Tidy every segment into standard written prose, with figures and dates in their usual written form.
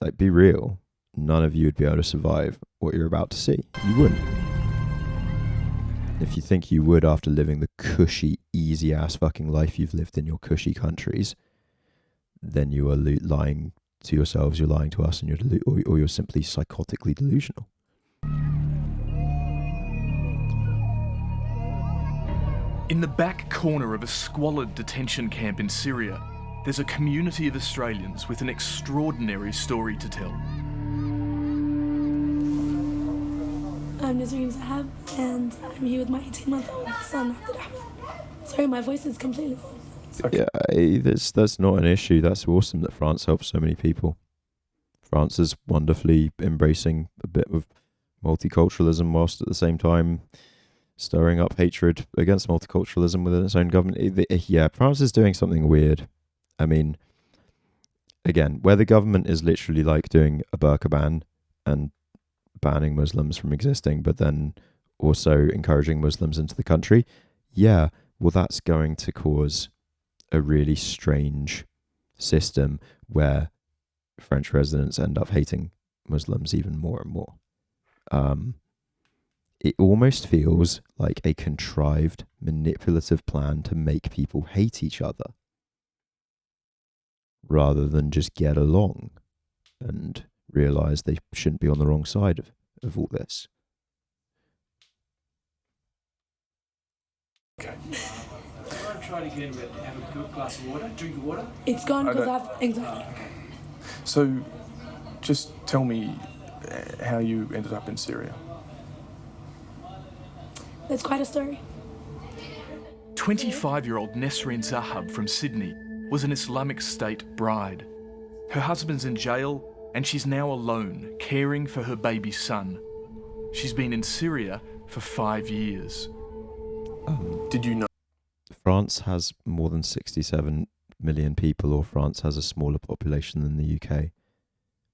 Like, be real. None of you would be able to survive what you're about to see. You wouldn't. If you think you would after living the cushy, easy-ass fucking life you've lived in your cushy countries, then you are lying to yourselves, you're lying to us, and or you're simply psychotically delusional. In the back corner of a squalid detention camp in Syria, there's a community of Australians with an extraordinary story to tell. I'm Nazreen Zahab, and I'm here with my 18-month-old son, Abdurrahman. Sorry, my voice is completely gone. Okay. Yeah, that's not an issue. That's awesome that France helps so many people. France is wonderfully embracing a bit of multiculturalism whilst at the same time stirring up hatred against multiculturalism within its own government. Yeah, France is doing something weird. I mean, again, where the government is literally like doing a burqa ban and banning Muslims from existing, but then also encouraging Muslims into the country, yeah, well, that's going to cause a really strange system where French residents end up hating Muslims even more and more. It almost feels like a contrived, manipulative plan to make people hate each other rather than just get along and realise they shouldn't be on the wrong side of all this. Okay. I'm trying to get him to have a good glass of water, drink the water. It's gone because I have anxiety. So, just tell me how you ended up in Syria. That's quite a story. 25-year-old Nesreen Zahab from Sydney was an Islamic State bride. Her husband's in jail and she's now alone, caring for her baby son. She's been in Syria for 5 years. Did you know? France has more than 67 million people, or France has a smaller population than the UK.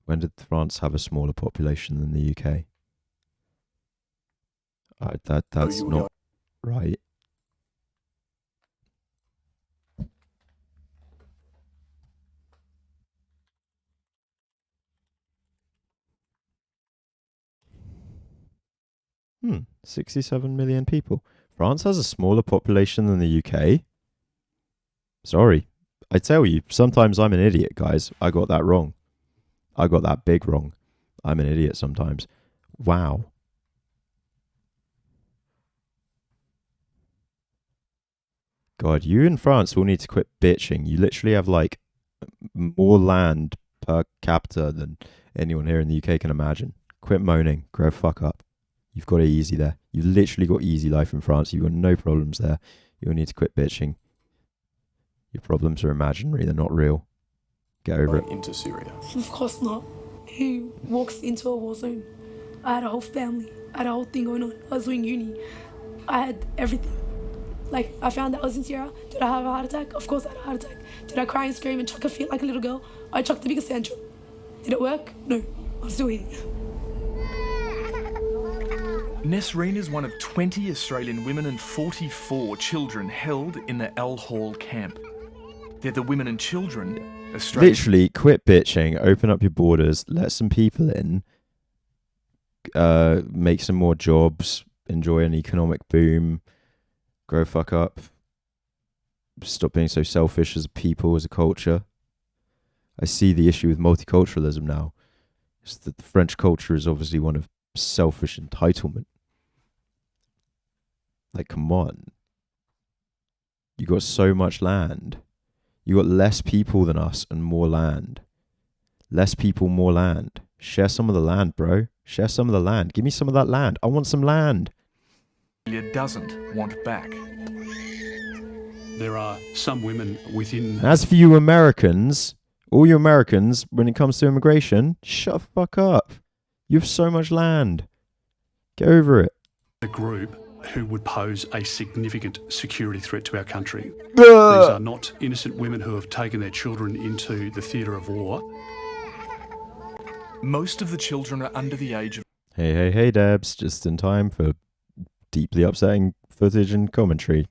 When did France have a smaller population than the UK? That's not right. — 67 million people. France has a smaller population than the UK. Sorry. I tell you, sometimes I'm an idiot, guys. I got that wrong. I got that big wrong. I'm an idiot sometimes. Wow. God, you in France will need to quit bitching. You literally have like more land per capita than anyone here in the UK can imagine. Quit moaning. Grow fuck up. You've got it easy there. You've literally got easy life in France. You've got no problems there. You'll need to quit bitching. Your problems are imaginary. They're not real. Get over it. Into Syria? Of course not. Who walks into a war zone? I had a whole family. I had a whole thing going on. I was doing uni. I had everything. Like, I found out I was in Syria. Did I have a heart attack? Of course I had a heart attack. Did I cry and scream and chuck a fit like a little girl? I chucked the biggest tantrum. Did it work? No. I'm still here. Nesreen is one of 20 Australian women and 44 children held in the Al Hol camp. They're the women and children Australian... Literally, quit bitching, open up your borders, let some people in, make some more jobs, enjoy an economic boom, grow fuck up, stop being so selfish as a people, as a culture. I see the issue with multiculturalism now. It's that the French culture is obviously one of selfish entitlement. Like, come on. You got so much land. You got less people than us and more land. Less people, more land. Share some of the land, bro. Share some of the land. Give me some of that land. I want some land. Australia doesn't want back. There are some women within... And as for you Americans, all you Americans, when it comes to immigration, shut the fuck up. You have so much land. Get over it. ...the group who would pose a significant security threat to our country. These are not innocent women who have taken their children into the theatre of war. Most of the children are under the age of... Hey, Debs. Just in time for deeply upsetting footage and commentary.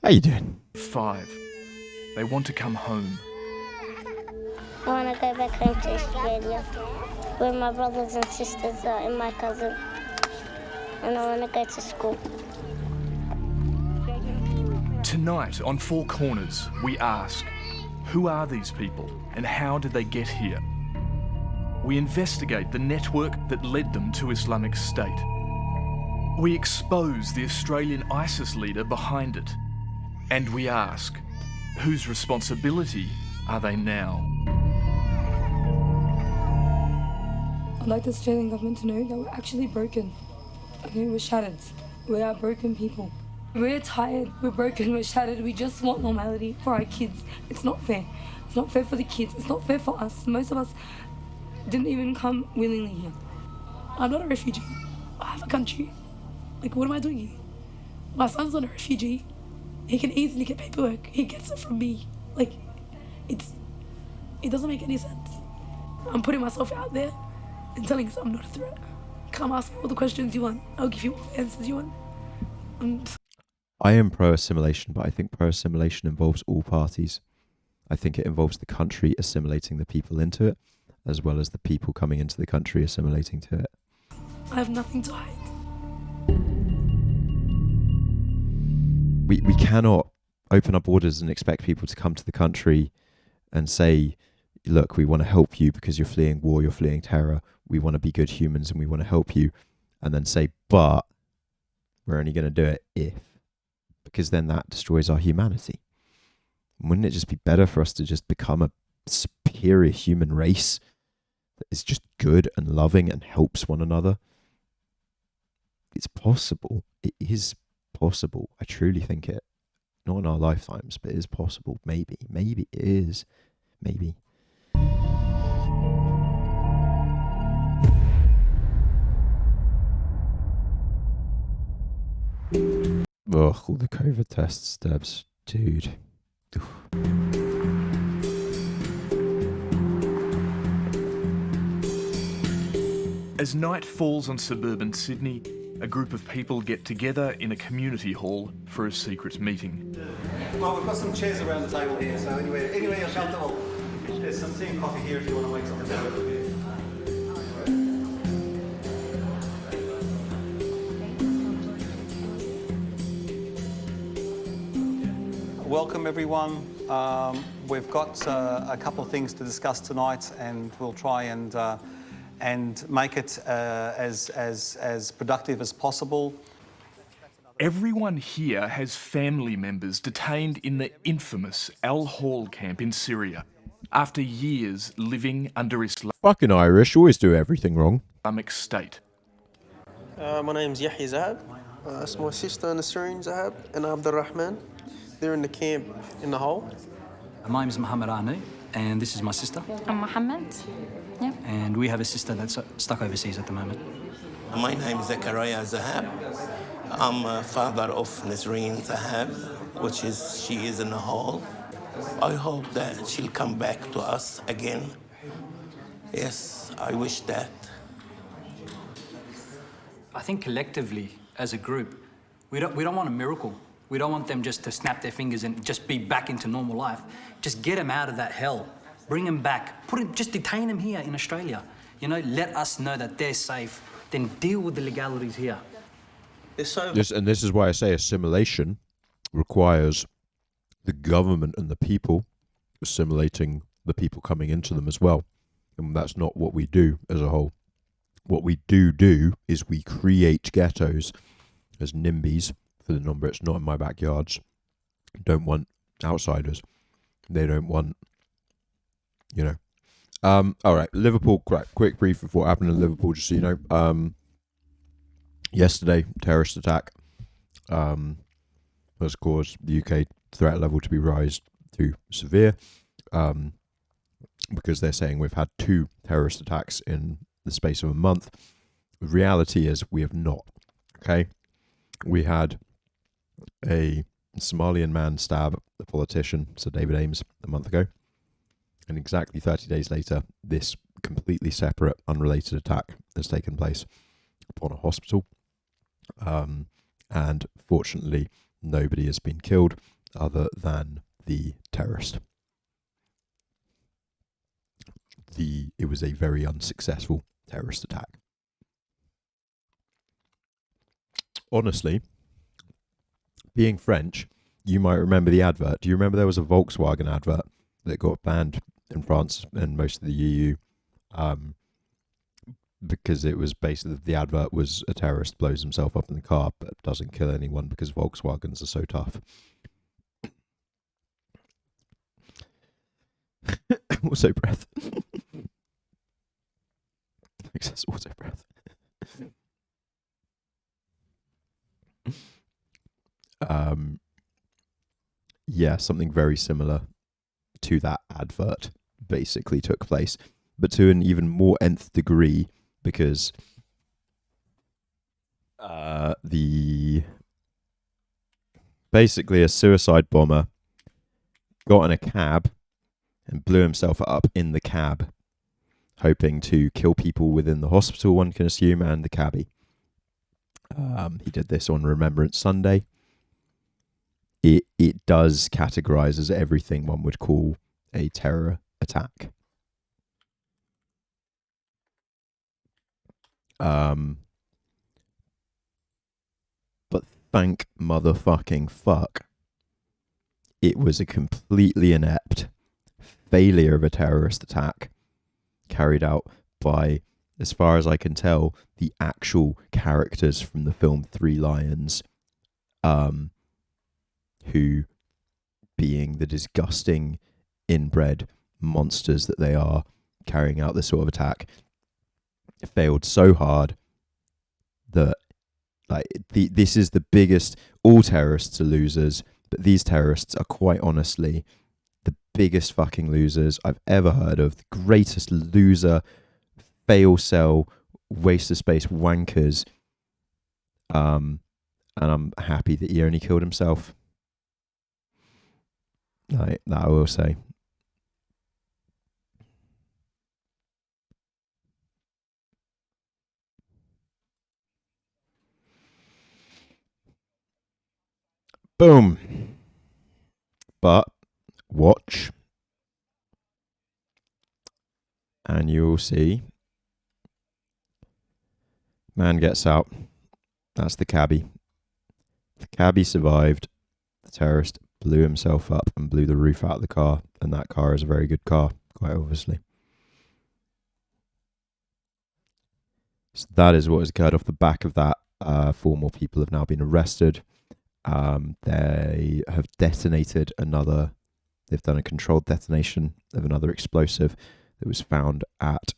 How you doing? 5. They want to come home. I want to go back home to Australia, where my brothers and sisters are and my cousin. And I want to go to school. Tonight on Four Corners, we ask, who are these people and how did they get here? We investigate the network that led them to Islamic State. We expose the Australian ISIS leader behind it. And we ask, whose responsibility are they now? I'd like the Australian government to know that we're actually broken. Okay, we're shattered. We are broken people. We're tired, we're broken, we're shattered. We just want normality for our kids. It's not fair. It's not fair for the kids. It's not fair for us. Most of us didn't even come willingly here. I'm not a refugee. I have a country. Like, what am I doing here? My son's not a refugee. He can easily get paperwork. He gets it from me. Like, it doesn't make any sense. I'm putting myself out there and telling us I'm not a threat. Come ask me all the questions you want. I'll give you all the answers you want. I am pro-assimilation, but I think pro-assimilation involves all parties. I think it involves the country assimilating the people into it, as well as the people coming into the country assimilating to it. I have nothing to hide. We cannot open up borders and expect people to come to the country and say, look, we want to help you because you're fleeing war, you're fleeing terror, we want to be good humans and we want to help you, and then say, but we're only going to do it if, because then that destroys our humanity. Wouldn't it just be better for us to just become a superior human race that is just good and loving and helps one another? It's possible. It is possible. I truly think it. Not in our lifetimes, but it is possible. Maybe. Maybe it is. Maybe. Ugh, all the COVID tests, Debs. Dude. As night falls on suburban Sydney, a group of people get together in a community hall for a secret meeting. Well, we've got some chairs around the table here, so anyway you're comfortable. There's some tea and coffee here if you want to make something out of it. Welcome everyone. We've got a couple of things to discuss tonight, and we'll try and make it as productive as possible. Everyone here has family members detained in the infamous Al Hol camp in Syria after years living under Fucking Irish, always do everything wrong. Islamic State. My name's Yahya Zahab. It's my sister Nasreen Zahab and Abdul Rahman. They're in the camp in the hole. My name is Muhammad Anu, and this is my sister. I'm Mohammed. Yeah. And we have a sister that's stuck overseas at the moment. My name is Zakaria Zahab. I'm a father of Nasreen Zahab, she is in the hall. I hope that she'll come back to us again. Yes, I wish that. I think collectively, as a group, we don't want a miracle. We don't want them just to snap their fingers and just be back into normal life. Just get them out of that hell. Bring them back. Just detain them here in Australia. You know, let us know that they're safe. Then deal with the legalities here. And this is why I say assimilation requires the government and the people assimilating the people coming into them as well. And that's not what we do as a whole. What we do is we create ghettos as NIMBYs, for the number it's not in my backyards, don't want outsiders. They don't want, all right, Liverpool, quick brief of what happened in Liverpool, just so you know. Yesterday, terrorist attack has caused the UK threat level to be raised to severe, because they're saying we've had 2 terrorist attacks in the space of a month. The reality is we have not, okay? We had a Somalian man stab the politician, Sir David Ames, a month ago. And exactly 30 days later, this completely separate, unrelated attack has taken place upon a hospital. And fortunately, nobody has been killed other than the terrorist. it was a very unsuccessful terrorist attack. Honestly, being French, you might remember the advert. Do you remember there was a Volkswagen advert that got banned in France and most of the EU? Because it was basically, the advert was a terrorist blows himself up in the car but doesn't kill anyone because Volkswagens are so tough. Also breath. Excess auto breath. Yeah, something very similar to that advert basically took place, but to an even more nth degree, because basically a suicide bomber got in a cab and blew himself up in the cab, hoping to kill people within the hospital, one can assume, and the cabbie. He did this on Remembrance Sunday. It does categorize as everything one would call a terror attack. But thank motherfucking fuck, it was a completely inept failure of a terrorist attack carried out by, as far as I can tell, the actual characters from the film Three Lions, who, being the disgusting inbred monsters that they are, carrying out this sort of attack, failed so hard that, like, this is the biggest. All terrorists are losers, but these terrorists are quite honestly the biggest fucking losers I've ever heard of. The greatest loser, fail cell, waste of space wankers. And I'm happy that he only killed himself. That I will say. Boom. But watch, and you will see. Man gets out. That's the cabbie. The cabbie survived. The terrorist blew himself up and blew the roof out of the car, and that car is a very good car, quite obviously. So that is what has occurred off the back of that. 4 more people have now been arrested. They have detonated another. They've done a controlled detonation of another explosive that was found at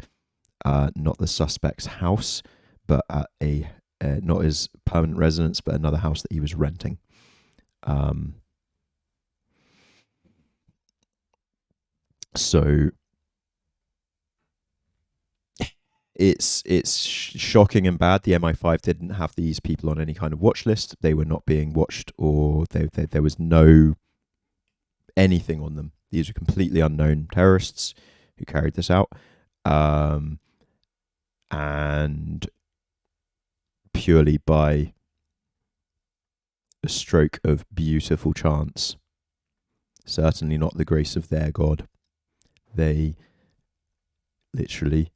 not the suspect's house, but at a not his permanent residence, but another house that he was renting. So it's shocking and bad. The MI5 didn't have these people on any kind of watch list. They were not being watched, or there was no anything on them. These were completely unknown terrorists who carried this out, and purely by a stroke of beautiful chance, certainly not the grace of their God, they literally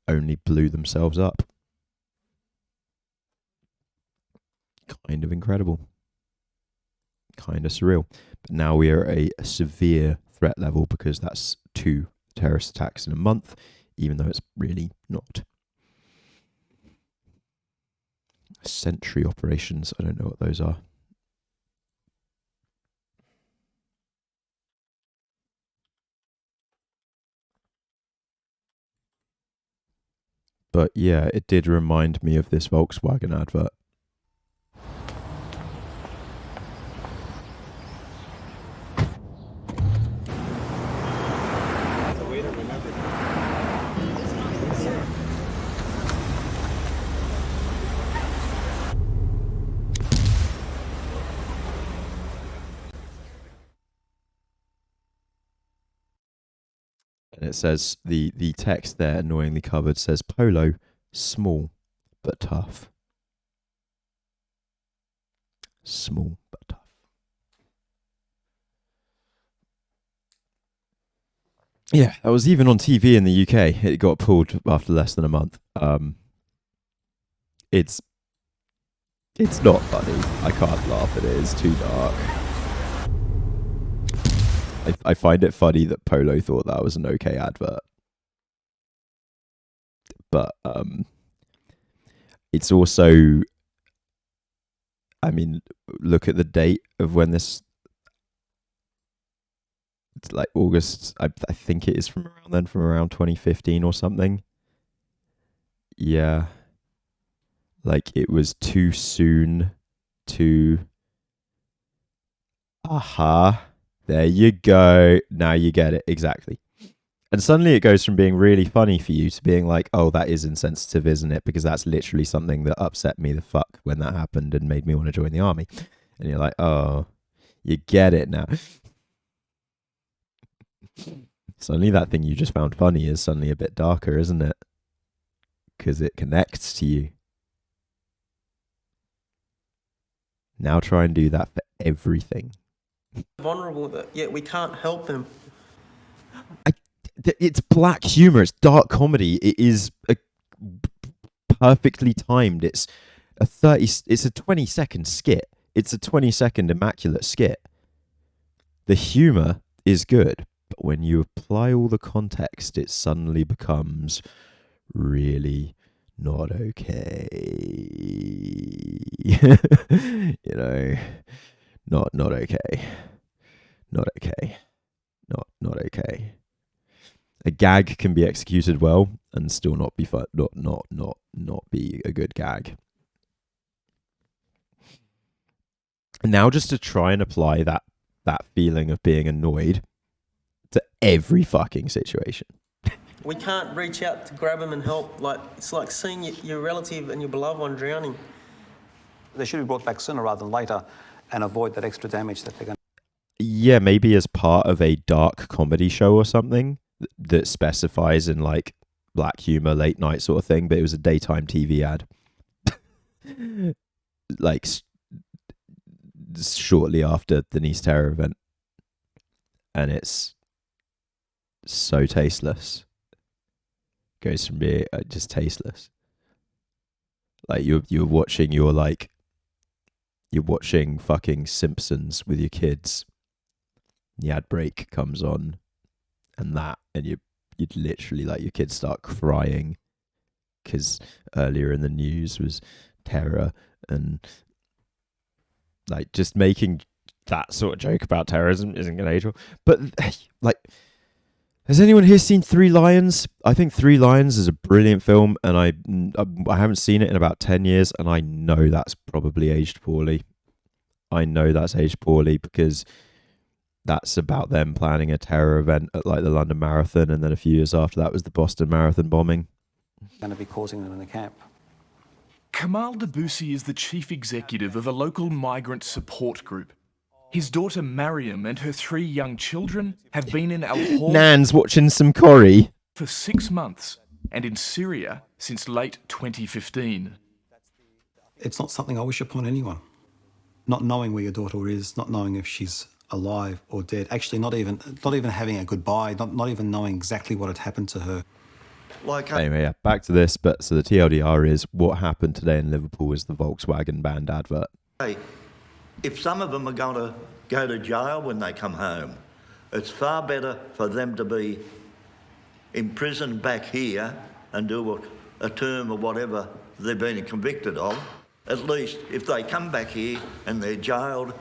only blew themselves up. Kind of incredible. Kind of surreal. But now we are at a severe threat level, because that's 2 terrorist attacks in a month, even though it's really not. Sentry operations, I don't know what those are. But yeah, it did remind me of this Volkswagen advert. And it says, the text there, annoyingly covered, says Polo, small but tough. Small but tough. Yeah, that was even on TV in the UK. It got pulled after less than a month. It's not funny. I can't laugh at it. It's too dark. I find it funny that Polo thought that was an okay advert. But it's also, I mean, look at the date of when this, it's like August, I think it is from around then, from around 2015 or something. Yeah. Like, it was too soon to... Aha. There you go. Now you get it. Exactly. And suddenly it goes from being really funny for you to being like, oh, that is insensitive, isn't it? Because that's literally something that upset me the fuck when that happened and made me want to join the army. And you're like, oh, you get it now. Suddenly that thing you just found funny is suddenly a bit darker, isn't it? Because it connects to you. Now try and do that for everything. Vulnerable that, yeah, we can't help them. It's black humor. It's dark comedy. It is perfectly timed. It's a 20-second skit. It's a 20-second immaculate skit. The humor is good, but when you apply all the context, it suddenly becomes really not okay. You know, not okay. Not okay. Not okay. A gag can be executed well and still not be fun, not be a good gag. And now just to try and apply that feeling of being annoyed to every fucking situation. We can't reach out to grab them and help. Like, it's like seeing your relative and your beloved one drowning. They should be brought back sooner rather than later and avoid that extra damage that they're going to... Yeah, maybe as part of a dark comedy show or something that specifies in like black humor, late night sort of thing, but it was a daytime TV ad. Like shortly after the Nice terror event. And it's so tasteless. Goes from being just tasteless. Like you're watching fucking Simpsons with your kids. The ad break comes on, and you'd literally, like, your kids start crying because earlier in the news was terror, and like just making that sort of joke about terrorism isn't going to age well. But like, has anyone here seen Three Lions? I think Three Lions is a brilliant film, and I haven't seen it in about 10 years, and I know that's probably aged poorly. I know that's aged poorly because that's about them planning a terror event at like the London Marathon, and then a few years after that was the Boston Marathon bombing. Going to be causing them in the camp. Kamal Debussy is the chief executive of a local migrant support group. His daughter Mariam and her 3 young children have been in Al-Hol Nan's watching some Corrie for 6 months and in Syria since late 2015. It's not something I wish upon anyone. Not knowing where your daughter is, not knowing if she's alive or dead, actually not even having a goodbye, not even knowing exactly what had happened to her. Anyway, yeah, back to this. But so the TLDR is what happened today in Liverpool was the Volkswagen band advert. Hey, if some of them are going to go to jail when they come home, it's far better for them to be imprisoned back here and do a term or whatever they've been convicted of. At least if they come back here and they're jailed,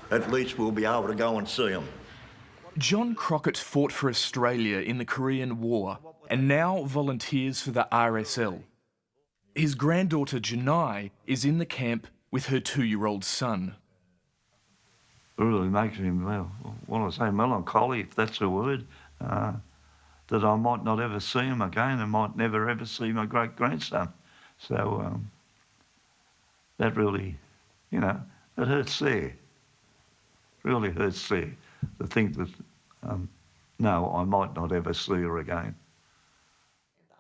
at least we'll be able to go and see them. John Crockett fought for Australia in the Korean War and now volunteers for the RSL. His granddaughter Janai is in the camp with her 2-year-old son. It really makes me, want to say melancholy, if that's a word, that I might not ever see him again and might never ever see my great-grandson. So that really, it hurts there. Really hurts there to think that, no, I might not ever see her again.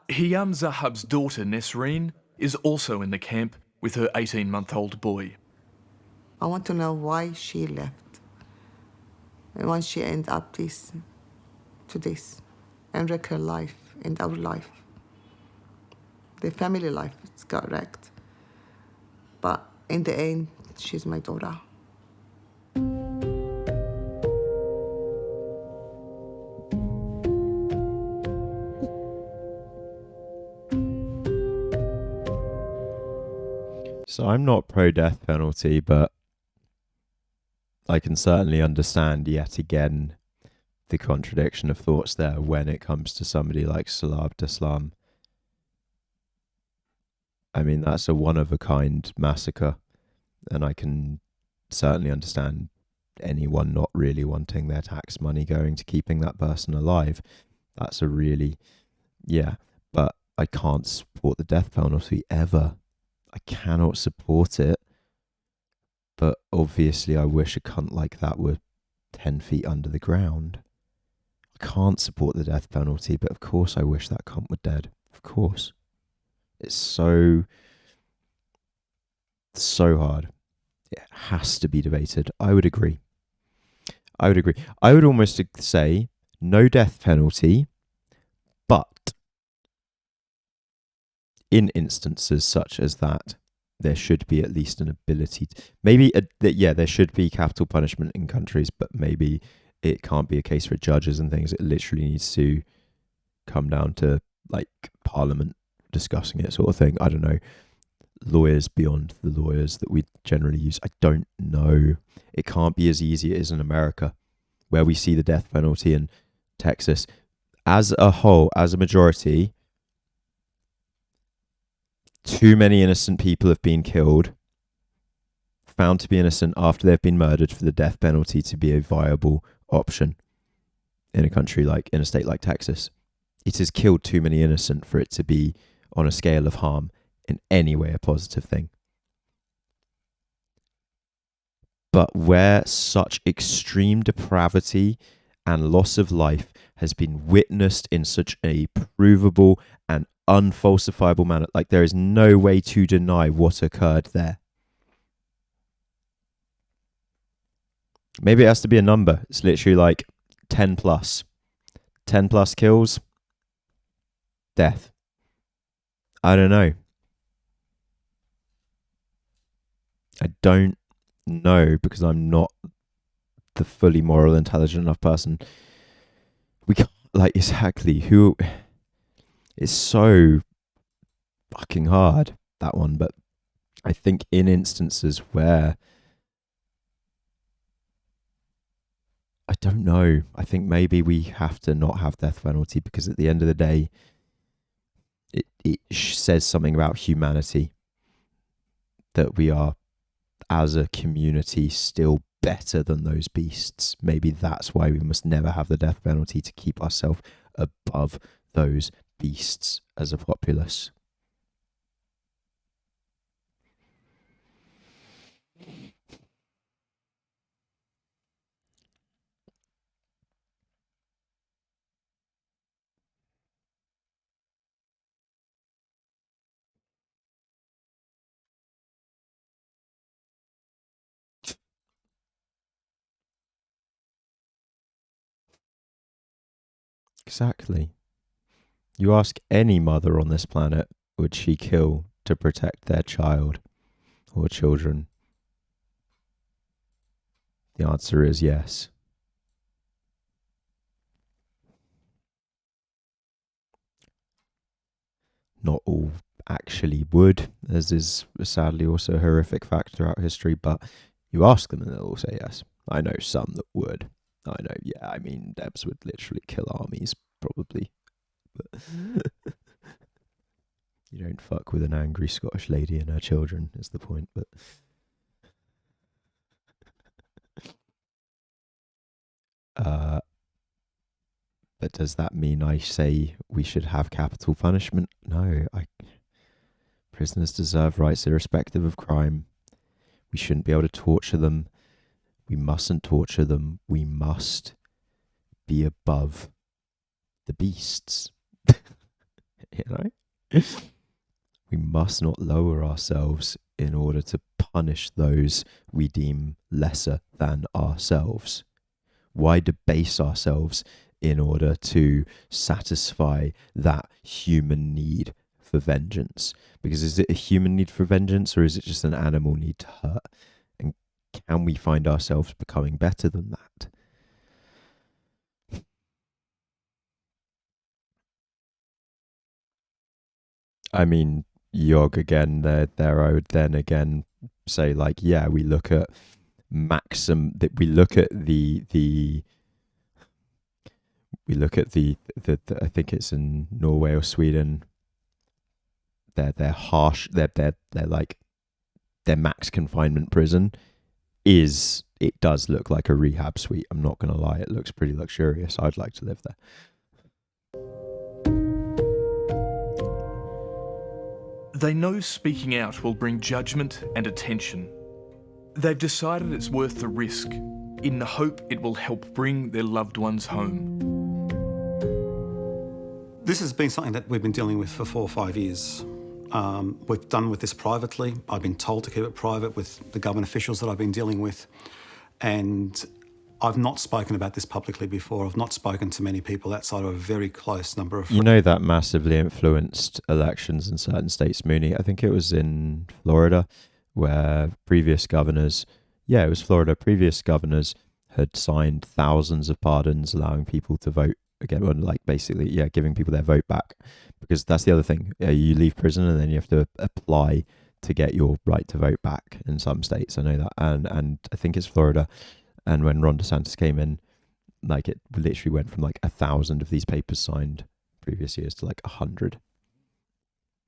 Hiyam Zahab's daughter Nesreen is also in the camp with her 18-month-old boy. I want to know why she left and why she ended up to this. and wreck her life and our life. The family life got wrecked. But in the end, she's my daughter. So I'm not pro-death penalty, but I can certainly understand yet again the contradiction of thoughts there when it comes to somebody like Salah Abdeslam. I mean, that's a one-of-a-kind massacre, and I can certainly understand anyone not really wanting their tax money going to keeping that person alive. That's a really, but I can't support the death penalty ever. I cannot support it, but obviously I wish a cunt like that were 10 feet under the ground. I can't support the death penalty, but of course I wish that cunt were dead. Of course. It's so hard. It has to be debated. I would agree. I would almost say no death penalty, but in instances such as that, there should be at least an ability there should be capital punishment in countries, but maybe it can't be a case for judges and things. It literally needs to come down to like Parliament discussing it, sort of thing. I don't know. Lawyers beyond the lawyers that we generally use. I don't know. It can't be as easy as in America, where we see the death penalty in Texas. As a whole, as a majority, too many innocent people have been killed, found to be innocent after they've been murdered, for the death penalty to be a viable option in a state like Texas. It has killed too many innocent for it to be on a scale of harm in any way a positive thing. But where such extreme depravity and loss of life has been witnessed in such a provable and unfalsifiable manner, like there is no way to deny what occurred there. Maybe it has to be a number. It's literally like 10 plus. 10 plus kills, death. I don't know. I don't know, because I'm not the fully moral, intelligent enough person. We can't, like, exactly who. It's so fucking hard, that one. But I think in instances where, I don't know, I think maybe we have to not have death penalty, because at the end of the day, it says something about humanity, that we are, as a community, still better than those beasts. Maybe that's why we must never have the death penalty, to keep ourselves above those beasts as a populace. Exactly. You ask any mother on this planet, would she kill to protect their child or children? The answer is yes. Not all actually would, as is sadly also a horrific fact throughout history, but you ask them and they'll all say yes. I know some that would. I know, I mean, Debs would literally kill armies, probably. But you don't fuck with an angry Scottish lady and her children, is the point. But does that mean I say we should have capital punishment? No. Prisoners deserve rights irrespective of crime. We shouldn't be able to torture them. We mustn't torture them. We must be above the beasts. You know? We must not lower ourselves in order to punish those we deem lesser than ourselves. Why debase ourselves in order to satisfy that human need for vengeance. Because is it a human need for vengeance, or is it just an animal need to hurt? And can we find ourselves becoming better than that? I mean, Yog again, there I would then again say, like, yeah, we look at we look at the I think it's in Norway or Sweden, they're harsh, they're like, their max confinement prison it does look like a rehab suite. I'm not gonna lie, it looks pretty luxurious. I'd like to live there. They know speaking out will bring judgment and attention. They've decided it's worth the risk, in the hope it will help bring their loved ones home. This has been something that we've been dealing with for 4 or 5 years. We've done with this privately. I've been told to keep it private with the government officials that I've been dealing with. And I've not spoken about this publicly before. I've not spoken to many people outside of a very close number of friends. You know that massively influenced elections in certain states, Mooney. I think it was in Florida, where previous governors had signed thousands of pardons allowing people to vote again, or like basically, yeah, giving people their vote back. Because that's the other thing. You leave prison and then you have to apply to get your right to vote back in some states. I know that. And I think it's Florida. And when Ron DeSantis came in, like, it literally went from like 1,000 of these papers signed previous years to like 100.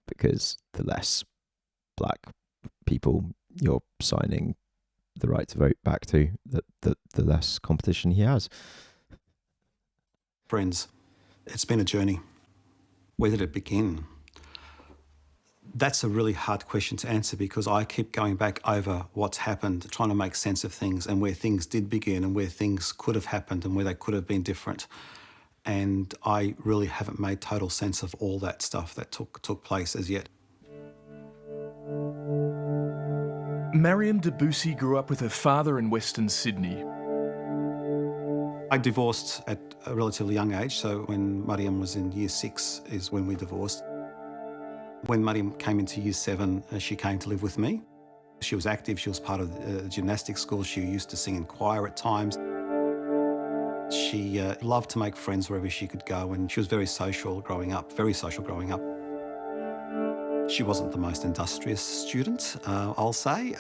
Because the less black people you're signing the right to vote back to, the less competition he has. Friends, it's been a journey. Where did it begin? That's a really hard question to answer, because I keep going back over what's happened, trying to make sense of things and where things did begin and where things could have happened and where they could have been different. And I really haven't made total sense of all that stuff that took place as yet. Mariam Debussy grew up with her father in Western Sydney. I divorced at a relatively young age, so when Mariam was in year 6 is when we divorced. When Mariam came into year 7, she came to live with me. She was active, she was part of the gymnastics school, she used to sing in choir at times. She loved to make friends wherever she could go, and she was very social growing up. She wasn't the most industrious student, I'll say.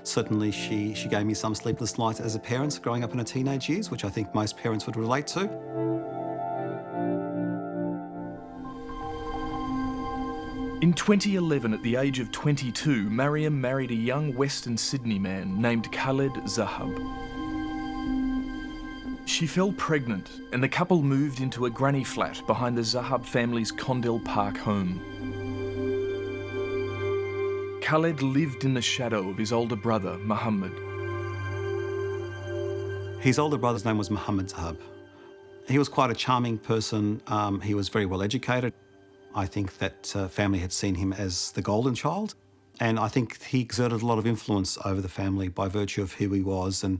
Certainly she gave me some sleepless nights as a parent growing up in her teenage years, which I think most parents would relate to. In 2011, at the age of 22, Mariam married a young Western Sydney man named Khaled Zahab. She fell pregnant and the couple moved into a granny flat behind the Zahab family's Condell Park home. Khaled lived in the shadow of his older brother, Muhammad. His older brother's name was Muhammad Zahab. He was quite a charming person. He was very well educated. I think that family had seen him as the golden child, and I think he exerted a lot of influence over the family by virtue of who he was and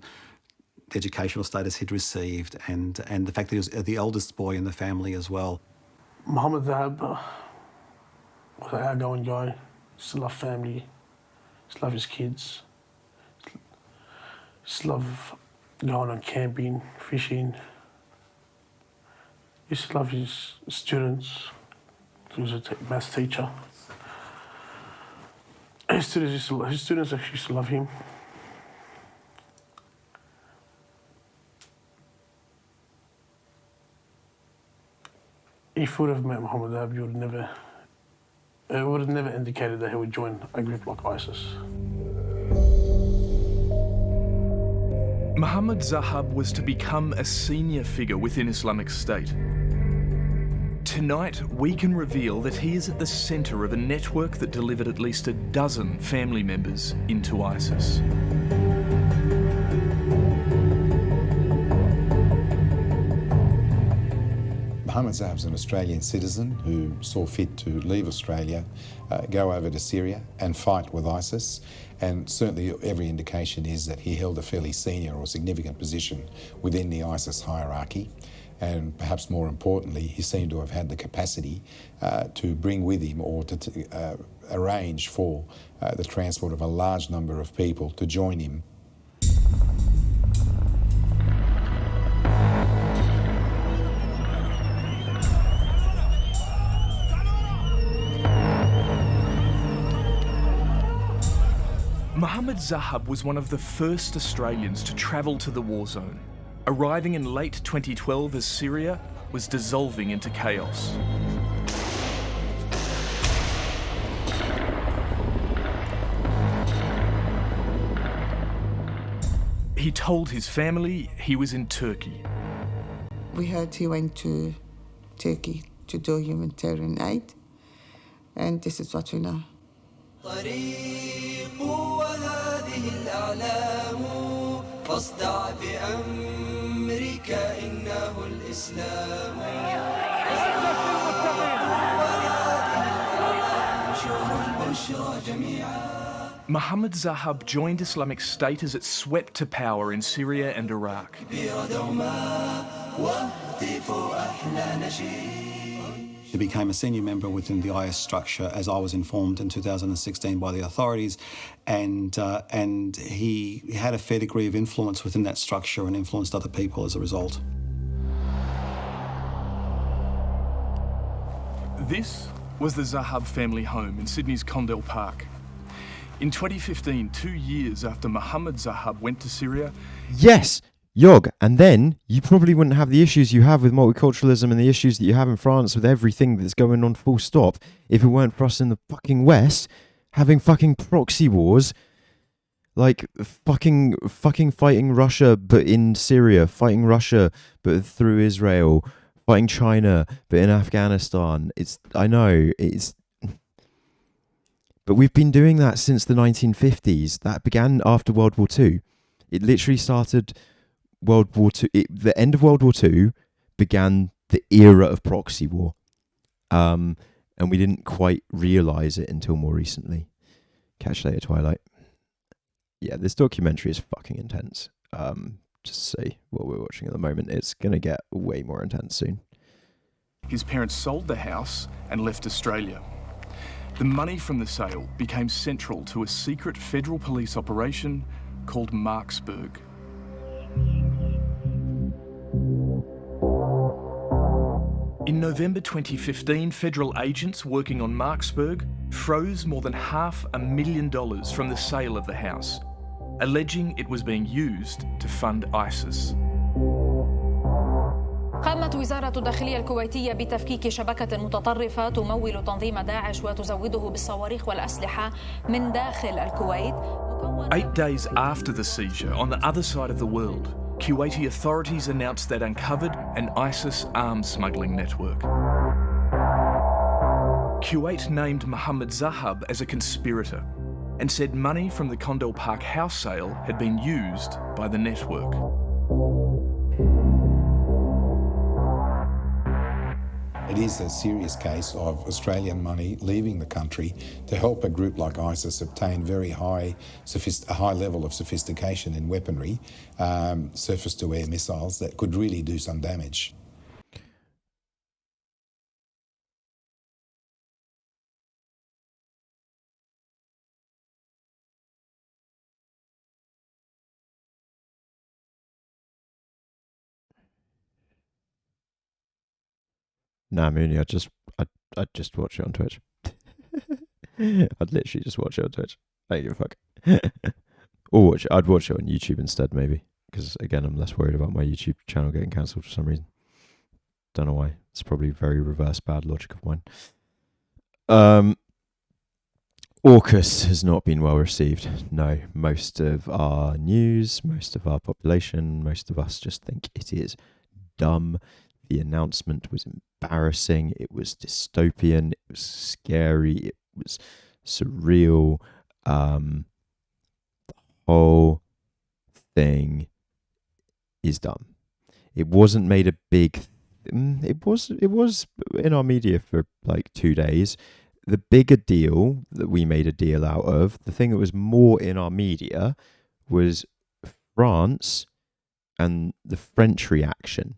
the educational status he'd received, and the fact that he was the eldest boy in the family as well. Muhammad Zahab was an outgoing guy, just loved family, just loved his kids, just loved going on camping, fishing. He used to love his students. He was a maths teacher. His students actually used to love him. If you would have met Muhammad Zahab, it would have never indicated that he would join a group like ISIS. Muhammad Zahab was to become a senior figure within Islamic State. Tonight, we can reveal that he is at the centre of a network that delivered at least a dozen family members into ISIS. Muhammad Zahab's an Australian citizen who saw fit to leave Australia, go over to Syria and fight with ISIS. And certainly every indication is that he held a fairly senior or significant position within the ISIS hierarchy. and perhaps more importantly, he seemed to have had the capacity to bring with him or to arrange for the transport of a large number of people to join him. Mohammed Zahab was one of the first Australians to travel to the war zone, arriving in late 2012 as Syria was dissolving into chaos. He told his family he was in Turkey. We heard he went to Turkey to do humanitarian aid, and this is what we know. طريق وهذه الأعلام فاصدع بأمرك إنه الإسلام Mohammed Zahab joined Islamic State as it swept to power in Syria and Iraq. He became a senior member within the IS structure, as I was informed in 2016 by the authorities, and he had a fair degree of influence within that structure and influenced other people as a result. This was the Zahab family home in Sydney's Condell Park. In 2015, 2 years after Mohammed Zahab went to Syria... Yes! Yog, and then you probably wouldn't have the issues you have with multiculturalism and the issues that you have in France with everything that's going on full stop if it weren't for us in the fucking West having fucking proxy wars, like fucking fighting Russia but in Syria, fighting Russia but through Israel, fighting China but in Afghanistan. But we've been doing that since the 1950s. That began after World War II. It literally started... World War II, the end of World War II began the era of proxy war, and we didn't quite realise it until more recently. Catch later, Twilight. Yeah, this documentary is fucking intense. Just to say what we're watching at the moment, it's gonna get way more intense soon. His parents sold the house and left Australia. The money from the sale became central to a secret federal police operation called Marksburg. In November 2015, federal agents working on Marksburg froze more than $500,000 from the sale of the house, alleging it was being used to fund ISIS. قامت وزارة الداخلية الكويتية بتفكيك شبكة متطرفة تمول تنظيم داعش وتزوده بالصواريخ والأسلحة من داخل الكويت. 8 days after the seizure, on the other side of the world, Kuwaiti authorities announced they'd uncovered an ISIS arms smuggling network. Kuwait named Mohammed Zahab as a conspirator and said money from the Condell Park house sale had been used by the network. It is a serious case of Australian money leaving the country to help a group like ISIS obtain a high level of sophistication in weaponry, surface-to-air missiles that could really do some damage. Nah, Mooney, I'd just watch it on Twitch. I'd literally just watch it on Twitch. I don't give a fuck. I'd watch it on YouTube instead, maybe. Because, again, I'm less worried about my YouTube channel getting cancelled for some reason. Don't know why. It's probably very reverse bad logic of mine. AUKUS has not been well received. No, most of our news, most of our population, most of us just think it is dumb. The announcement was embarrassing. It was dystopian. It was scary. It was surreal. The whole thing is dumb. It wasn't made a big... It was in our media for like 2 days. The bigger deal that we made a deal out of, the thing that was more in our media, was France and the French reaction.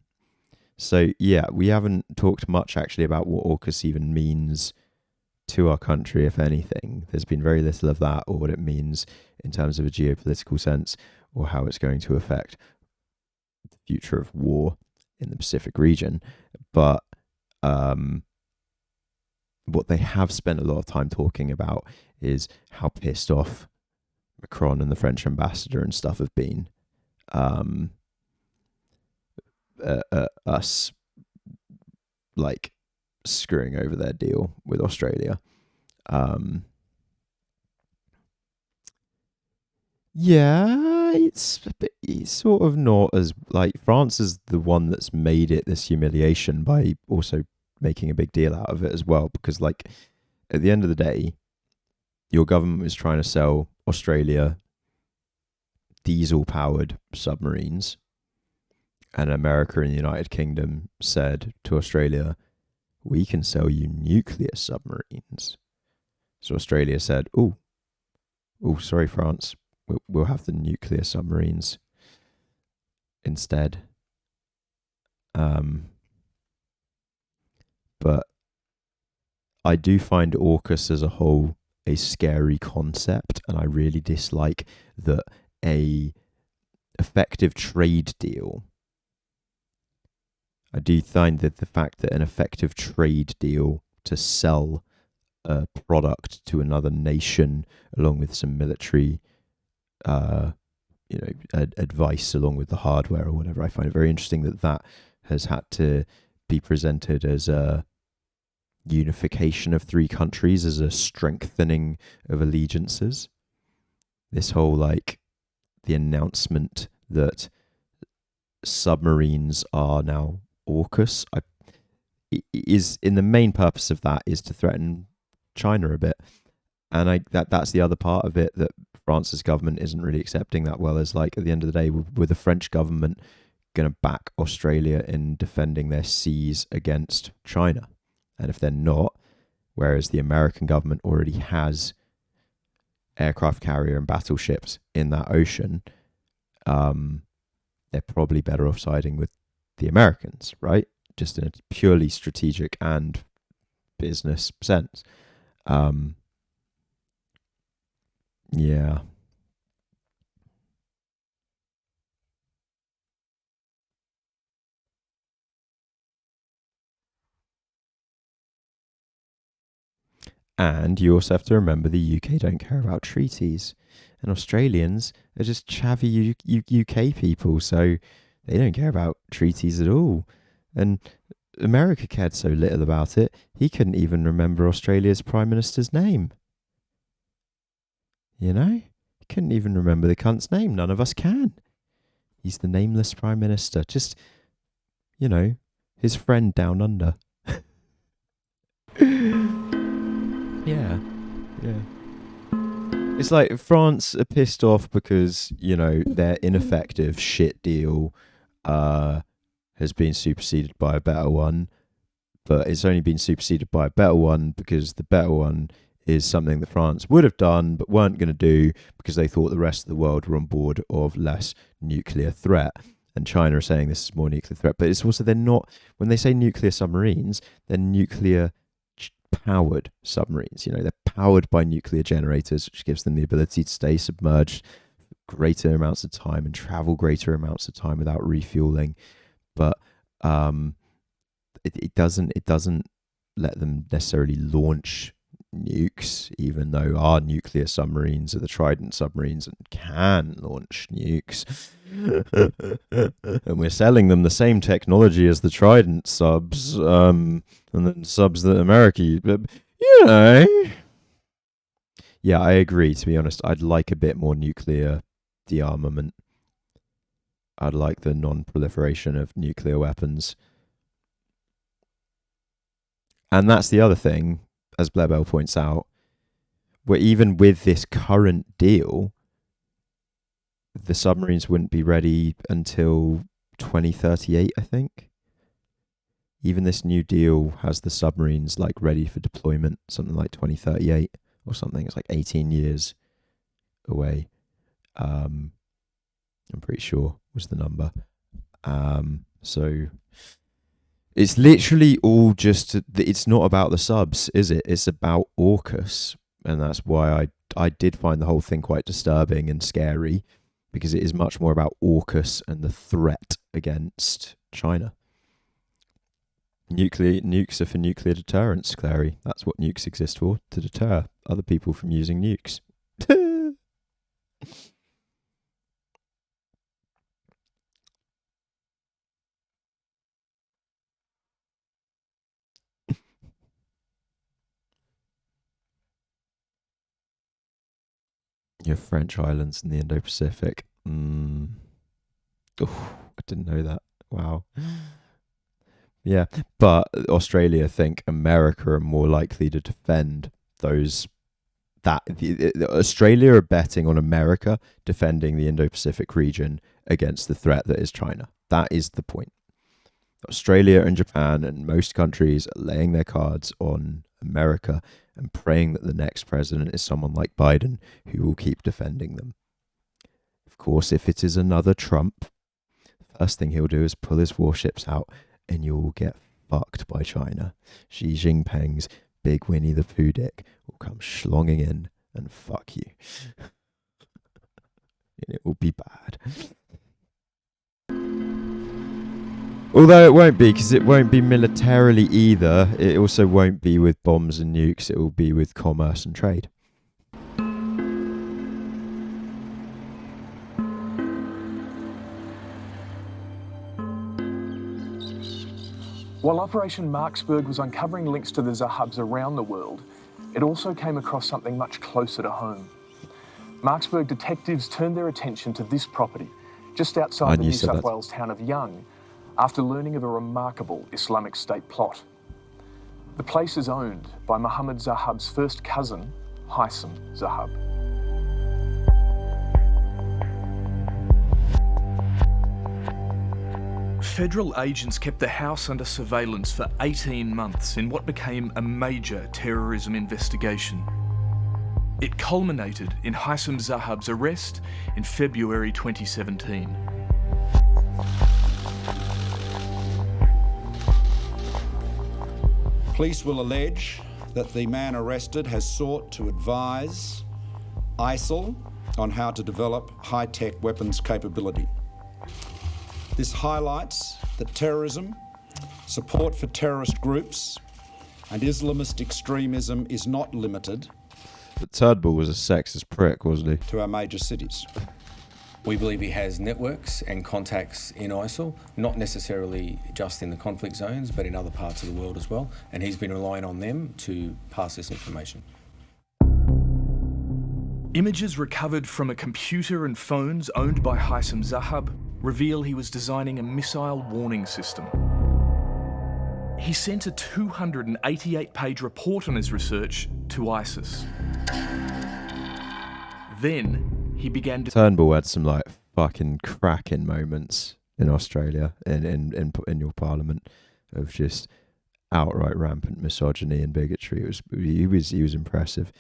So yeah, we haven't talked much actually about what AUKUS even means to our country, if anything. There's been very little of that, or what it means in terms of a geopolitical sense, or how it's going to affect the future of war in the Pacific region. But what they have spent a lot of time talking about is how pissed off Macron and the French ambassador and stuff have been us like screwing over their deal with Australia. Yeah, it's sort of not as like France is the one that's made it this humiliation by also making a big deal out of it as well, because like at the end of the day, your government was trying to sell Australia diesel powered submarines, and America and the United Kingdom said to Australia, we can sell you nuclear submarines. So Australia said, oh, sorry, France, we'll have the nuclear submarines instead. But I do find AUKUS as a whole a scary concept, and I really dislike that a effective trade deal. I do find that the fact that an effective trade deal to sell a product to another nation, along with some military, advice along with the hardware or whatever, I find it very interesting that that has had to be presented as a unification of three countries, as a strengthening of allegiances. This whole like the announcement that submarines are now AUKUS is in the main purpose of that is to threaten China a bit, and that's the other part of it that France's government isn't really accepting that well. Is like at the end of the day, with the French government going to back Australia in defending their seas against China, and if they're not, whereas the American government already has aircraft carrier and battleships in that ocean, they're probably better off siding with the Americans, right? Just in a purely strategic and business sense. Yeah. And you also have to remember the UK don't care about treaties, and Australians are just chavvy UK people, so they don't care about treaties at all. And America cared so little about it, he couldn't even remember Australia's Prime Minister's name. You know? He couldn't even remember the cunt's name. None of us can. He's the nameless Prime Minister. Just, his friend down under. Yeah. It's like France are pissed off because, their ineffective shit deal has been superseded by a better one, but it's only been superseded by a better one because the better one is something that France would have done but weren't going to do because they thought the rest of the world were on board of less nuclear threat. And China are saying this is more nuclear threat, but it's also, they're not, when they say nuclear submarines, they're nuclear powered submarines. They're powered by nuclear generators, which gives them the ability to stay submerged greater amounts of time and travel greater amounts of time without refueling. But it doesn't let them necessarily launch nukes, even though our nuclear submarines are the Trident submarines and can launch nukes. And we're selling them the same technology as the Trident subs, and then subs that America use. But, yeah, I agree, to be honest. I'd like a bit more nuclear de-armament. I'd like the non-proliferation of nuclear weapons. And that's the other thing, as Blair Bell points out, where even with this current deal, the submarines wouldn't be ready until 2038, I think. Even this new deal has the submarines ready for deployment, something like 2038 or something. It's 18 years away. I'm pretty sure was the number. So It's literally all just, it's not about the subs, is it? It's about AUKUS. And that's why I did find the whole thing quite disturbing and scary, because it is much more about AUKUS and the threat against China. Nukes are for nuclear deterrence, Clary. That's what nukes exist for, to deter other people from using nukes. Your French islands in the Indo-Pacific. Oh, I didn't know that. Wow. Yeah, but Australia think America are more likely to defend those. Australia are betting on America defending the Indo-Pacific region against the threat that is China. That is the point. Australia and Japan and most countries are laying their cards on America and praying that the next president is someone like Biden who will keep defending them. Of course, if it is another Trump, the first thing he'll do is pull his warships out and you'll get fucked by China. Xi Jinping's big Winnie the Pooh dick will come schlonging in and fuck you. And it will be bad. Although it won't be, because it won't be militarily either. It also won't be with bombs and nukes. It will be with commerce and trade. While Operation Marksburg was uncovering links to the Zahabs around the world, it also came across something much closer to home. Marksburg detectives turned their attention to this property, just outside the New South Wales town of Young, after learning of a remarkable Islamic State plot. The place is owned by Mohammed Zahab's first cousin, Haitham Zahab. Federal agents kept the house under surveillance for 18 months in what became a major terrorism investigation. It culminated in Haitham Zahab's arrest in February 2017. Police will allege that the man arrested has sought to advise ISIL on how to develop high-tech weapons capability. This highlights that terrorism, support for terrorist groups, and Islamist extremism is not limited. But Turnbull was a sexist prick, wasn't he? To our major cities. We believe he has networks and contacts in ISIL, not necessarily just in the conflict zones, but in other parts of the world as well, and he's been relying on them to pass this information. Images recovered from a computer and phones owned by Haitham Zahab reveal he was designing a missile warning system. He sent a 288-page report on his research to ISIS. Then he began to... Turnbull had some like fucking cracking moments in Australia, in your parliament, of just outright rampant misogyny and bigotry. He was impressive.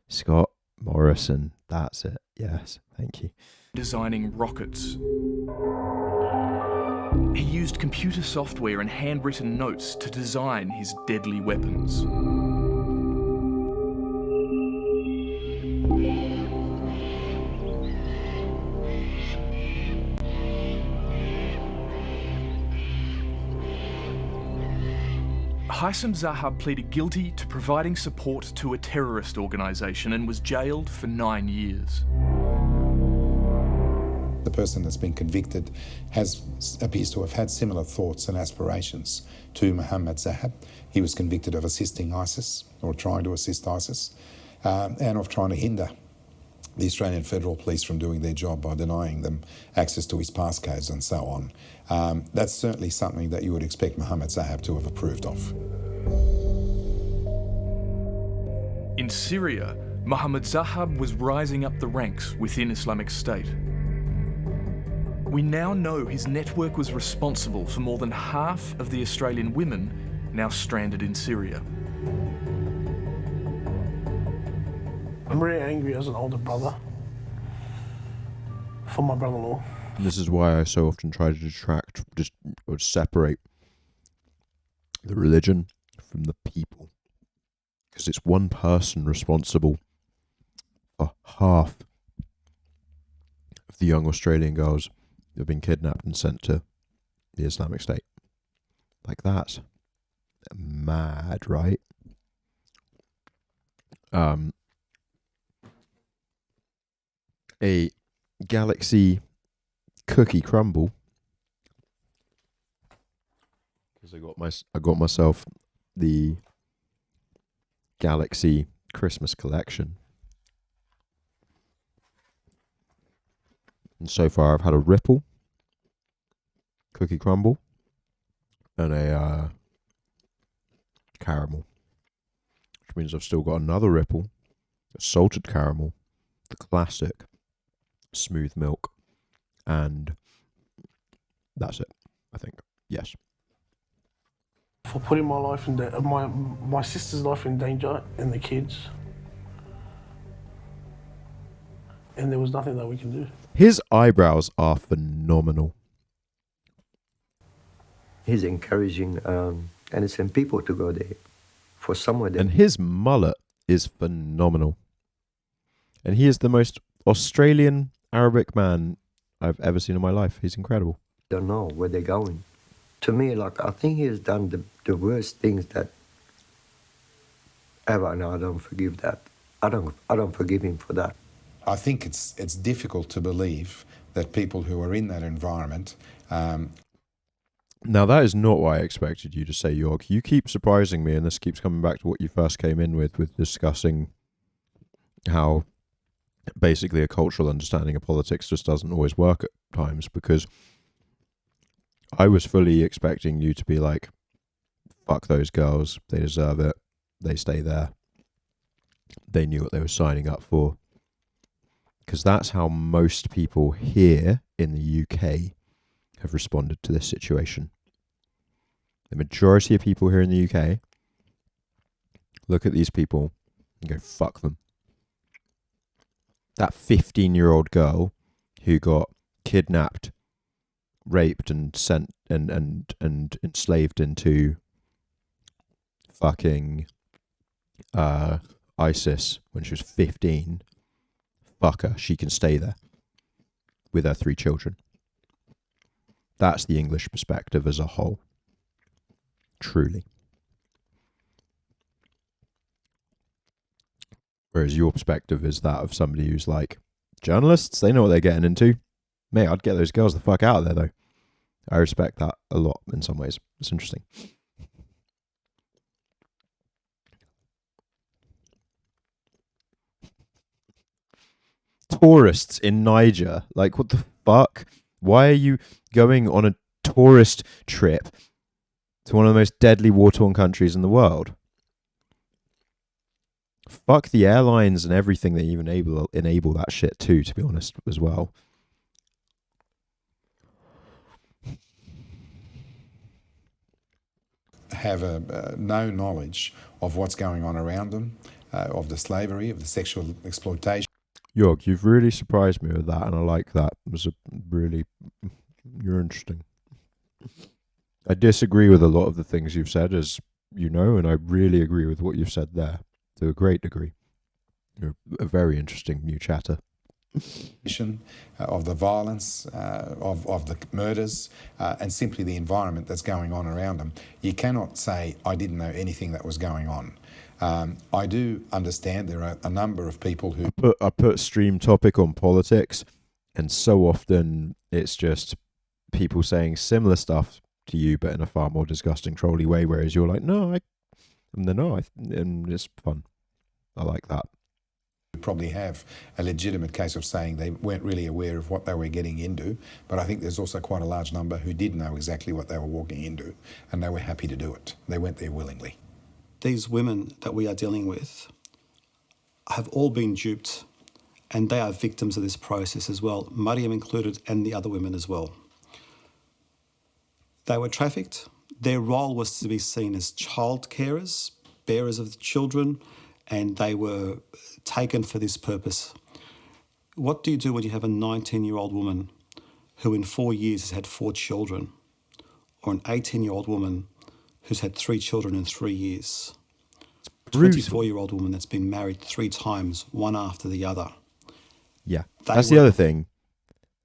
Scott Morrison, that's it. Yes, thank you. Designing rockets. He used computer software and handwritten notes to design his deadly weapons. Haitham Zahab pleaded guilty to providing support to a terrorist organisation and was jailed for 9 years. The person that's been convicted appears to have had similar thoughts and aspirations to Mohammed Zahab. He was convicted of assisting ISIS, or trying to assist ISIS, and of trying to hinder the Australian Federal Police from doing their job by denying them access to his passcodes and so on. That's certainly something that you would expect Mohammed Zahab to have approved of. In Syria, Mohammed Zahab was rising up the ranks within Islamic State. We now know his network was responsible for more than half of the Australian women now stranded in Syria. I'm very angry as an older brother for my brother-in-law. This is why I so often try to separate the religion from the people. Because it's one person responsible for half of the young Australian girls who have been kidnapped and sent to the Islamic State. Like, that's mad, right? A Galaxy cookie crumble, because I got myself the Galaxy Christmas collection, and so far I've had a Ripple cookie crumble and a caramel, which means I've still got another Ripple, a salted caramel, the classic smooth milk, and that's it, I think. Yes. For putting my life in my sister's life in danger and the kids, and there was nothing that we can do. His eyebrows are phenomenal. He's encouraging innocent people to go there for somewhere. And his mullet is phenomenal. And he is the most Australian Arabic man I've ever seen in my life. He's incredible. Don't know where they're going. To me, like, I think he has done the worst things that ever, and I don't forgive that. I don't forgive him for that. I think it's difficult to believe that people who are in that environment. Now, that is not what I expected you to say, Jorg. You keep surprising me, and this keeps coming back to what you first came in with discussing how basically a cultural understanding of politics just doesn't always work at times, because I was fully expecting you to be like, fuck those girls, they deserve it, they stay there, they knew what they were signing up for. Because that's how most people here in the UK have responded to this situation. The majority of people here in the UK look at these people and go, fuck them. That 15-year-old girl who got kidnapped, raped and sent and enslaved into fucking ISIS when she was 15, fuck her, she can stay there with her 3 children. That's the English perspective as a whole. Truly. Whereas your perspective is that of somebody who's like, journalists, they know what they're getting into. Mate, I'd get those girls the fuck out of there, though. I respect that a lot in some ways. It's interesting. Tourists in Niger. Like, what the fuck? Why are you going on a tourist trip to one of the most deadly war-torn countries in the world? Fuck the airlines and everything that you enable that shit too, to be honest, as well. Have no knowledge of what's going on around them, of the slavery, of the sexual exploitation. Jorg, you've really surprised me with that, and I like that. It was you're interesting. I disagree with a lot of the things you've said, as you know, and I really agree with what you've said there to a great degree. You're a very interesting new chatter. Of the violence, of the murders, and simply the environment that's going on around them. You cannot say, I didn't know anything that was going on. I do understand there are a number of people who... I put stream topic on politics, and so often it's just people saying similar stuff to you, but in a far more disgusting, trolly way, whereas you're like, and it's fun. I like that. Probably have a legitimate case of saying they weren't really aware of what they were getting into, but I think there's also quite a large number who did know exactly what they were walking into, and they were happy to do it. They went there willingly. These women that we are dealing with have all been duped, and they are victims of this process as well, Mariam included, and the other women as well. They were trafficked. Their role was to be seen as child carers, bearers of the children, and they were taken for this purpose. What do you do when you have a 19-year-old woman who in 4 years has had 4 children, or an 18-year-old woman who's had 3 children in 3 years. brutal. 24-year-old woman that's been married 3 times, one after the other. Yeah, They that's were- the other thing.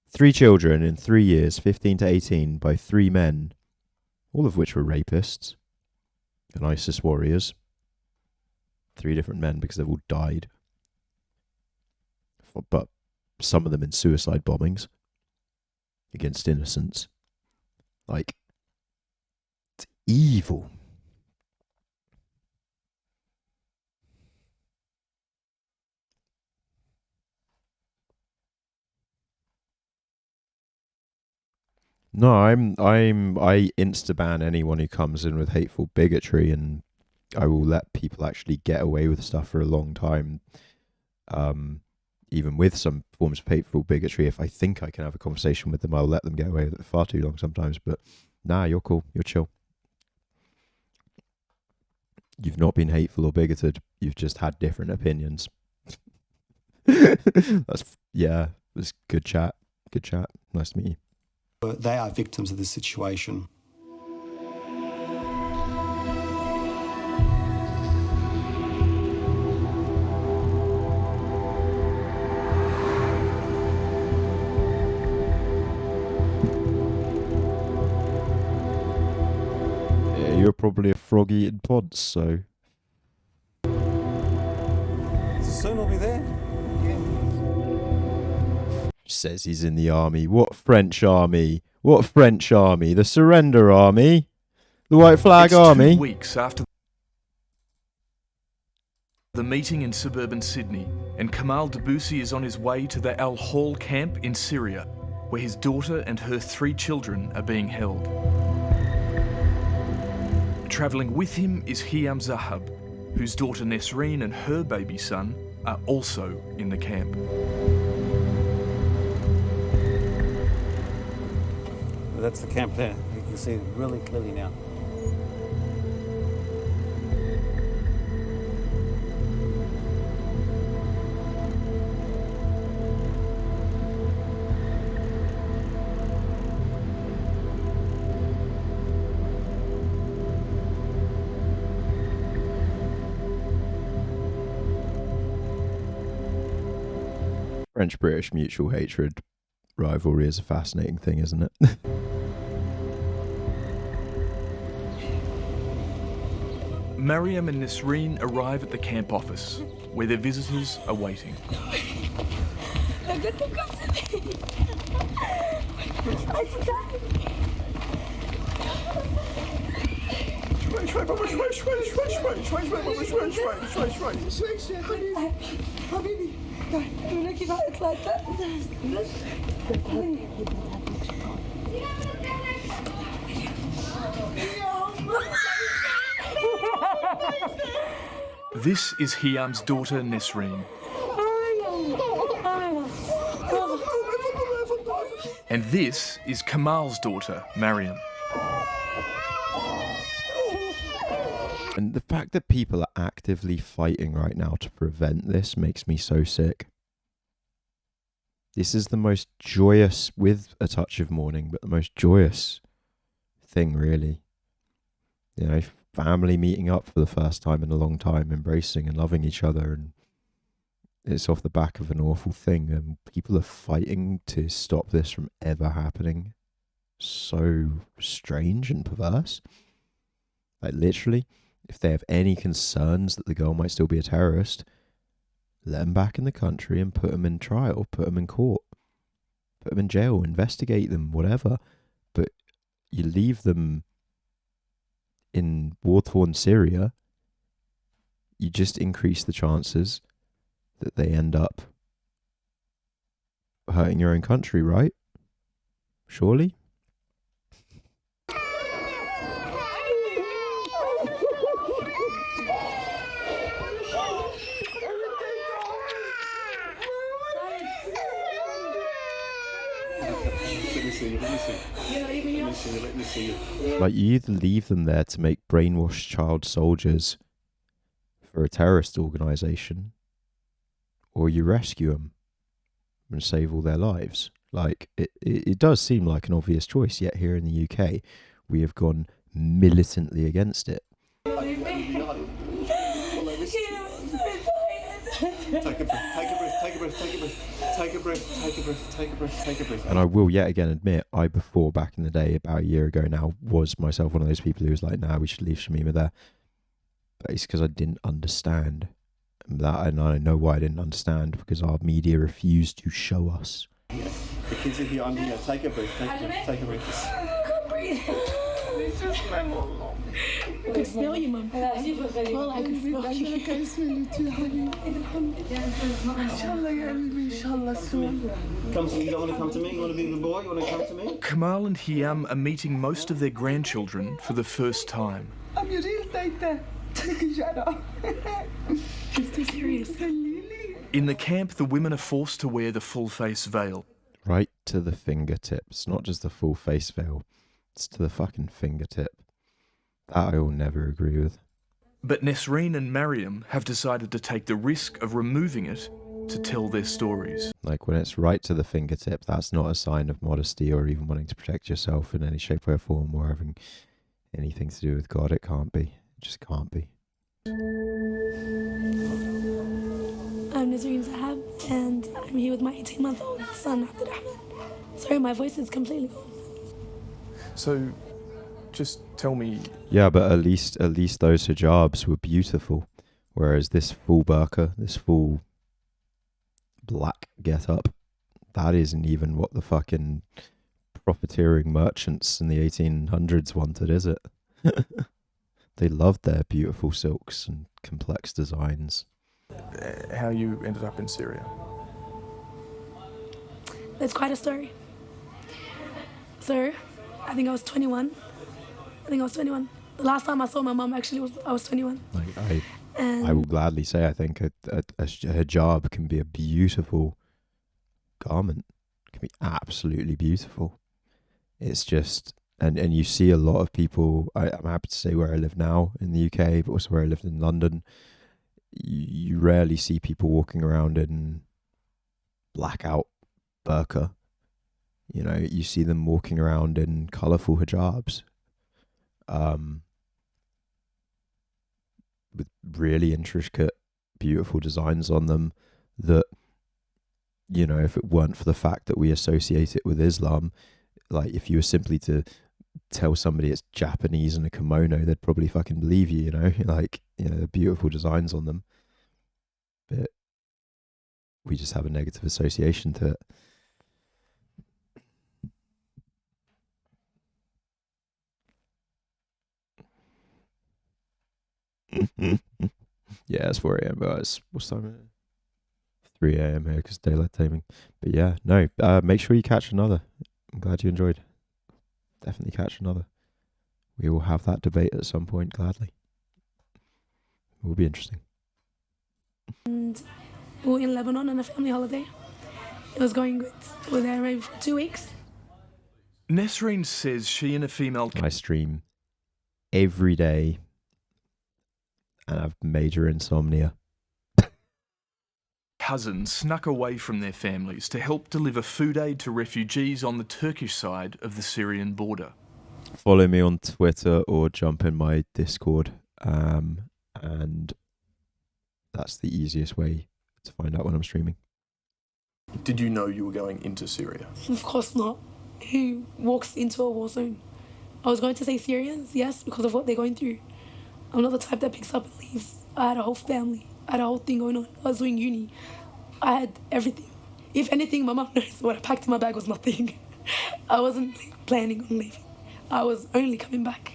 3 children in 3 years, 15 to 18, by 3 men, all of which were rapists and ISIS warriors. 3 different men because they've all died. But some of them in suicide bombings against innocents. Like, it's evil. No, I insta-ban anyone who comes in with hateful bigotry, and I will let people actually get away with stuff for a long time. Even with some forms of hateful bigotry, if I think I can have a conversation with them, I'll let them get away with it far too long sometimes. But nah, you're cool, you're chill. You've not been hateful or bigoted. You've just had different opinions. That's good chat. Good chat. Nice to meet you. But they are victims of this situation. Yeah, you're probably a frog eating pods, so. Soon we'll be there. Says he's in the army. What French army? What French army? The Surrender Army? The White Flag It's Army? 2 weeks after the meeting in suburban Sydney, and Kamal Debussy is on his way to the Al Hol camp in Syria, where his daughter and her 3 children are being held. Travelling with him is Hiam Zahab, whose daughter Nesreen and her baby son are also in the camp. That's the camp there. You can see it really clearly now. French-British mutual hatred rivalry is a fascinating thing, isn't it? Mariam and Nesreen arrive at the camp office, where their visitors are waiting. This is Hiam's daughter Nesreen. And this is Kamal's daughter, Mariam. And the fact that people are actively fighting right now to prevent this makes me so sick. This is the most joyous, with a touch of mourning, but the most joyous thing, really. You know, family meeting up for the first time in a long time, embracing and loving each other, and it's off the back of an awful thing, and people are fighting to stop this from ever happening. So strange and perverse. Like, literally, if they have any concerns that the girl might still be a terrorist, let them back in the country and put them in trial, put them in court, put them in jail, investigate them, whatever. But you leave them in war-torn Syria, you just increase the chances that they end up hurting your own country, right? Surely? Like, you either leave them there to make brainwashed child soldiers for a terrorist organisation, or you rescue them and save all their lives. Like, it does seem like an obvious choice, yet here in the UK, we have gone militantly against it. Take a breath. And I will yet again admit, back in the day, about a year ago now, was myself one of those people who was like, nah, we should leave Shamima there. But it's because I didn't understand that, and I know why I didn't understand, because our media refused to show us. The kids are here, I'm here. Take a breath. I can't breathe. It's just my mom. I can smell you, Mum. Well, I can smell you. I can smell you too, honey. Inshallah soon. Come to me. You don't want to come to me? You want to be the boy? You want to come to me? Kamal and Hiam are meeting most of their grandchildren for the first time. I'm your real tata. Shut up. It's too serious. In the camp, the women are forced to wear the full face veil. Right to the fingertips, not just the full face veil. It's to the fucking fingertip. That I will never agree with. But Nesreen and Mariam have decided to take the risk of removing it to tell their stories. Like, when it's right to the fingertip, that's not a sign of modesty or even wanting to protect yourself in any shape, way, or form, or having anything to do with God. It can't be. It just can't be. I'm Nesreen Zahab, and I'm here with my 18-month-old son, Abdurrahman. Sorry, my voice is completely gone. So, just tell me... Yeah, but at least those hijabs were beautiful. Whereas this full burqa, this full black get-up, that isn't even what the fucking profiteering merchants in the 1800s wanted, is it? They loved their beautiful silks and complex designs. How you ended up in Syria? That's quite a story. So, I think I was 21. The last time I saw my mum actually I was 21. Like, I will gladly say I think a hijab can be a beautiful garment. It can be absolutely beautiful. It's just, and you see a lot of people, I'm happy to say where I live now in the UK, but also where I lived in London, you rarely see people walking around in blackout burqa. You know, you see them walking around in colourful hijabs. With really intricate, beautiful designs on them that, you know, if it weren't for the fact that we associate it with Islam, like if you were simply to tell somebody it's Japanese and a kimono, they'd probably fucking believe you, you know, like, you know, the beautiful designs on them. But we just have a negative association to it. Yeah, it's 4 a.m. but what's time is it? 3 a.m. here because daylight saving. But yeah, no, make sure you catch another. I'm glad you enjoyed. Definitely catch another. We will have that debate at some point, gladly. It will be interesting. And we were in Lebanon on a family holiday. It was going good. We were there maybe for 2 weeks. Nesreen says she and a female... I stream every day and have major insomnia. Cousins snuck away from their families to help deliver food aid to refugees on the Turkish side of the Syrian border. Follow me on Twitter or jump in my Discord, and that's the easiest way to find out when I'm streaming. Did you know you were going into Syria? Of course not. Who walks into a war zone? I was going to say Syrians, yes, because of what they're going through. I'm not the type that picks up and leaves. I had a whole family. I had a whole thing going on. I was doing uni. I had everything. If anything, my mum knows what I packed in my bag was nothing. I wasn't planning on leaving. I was only coming back.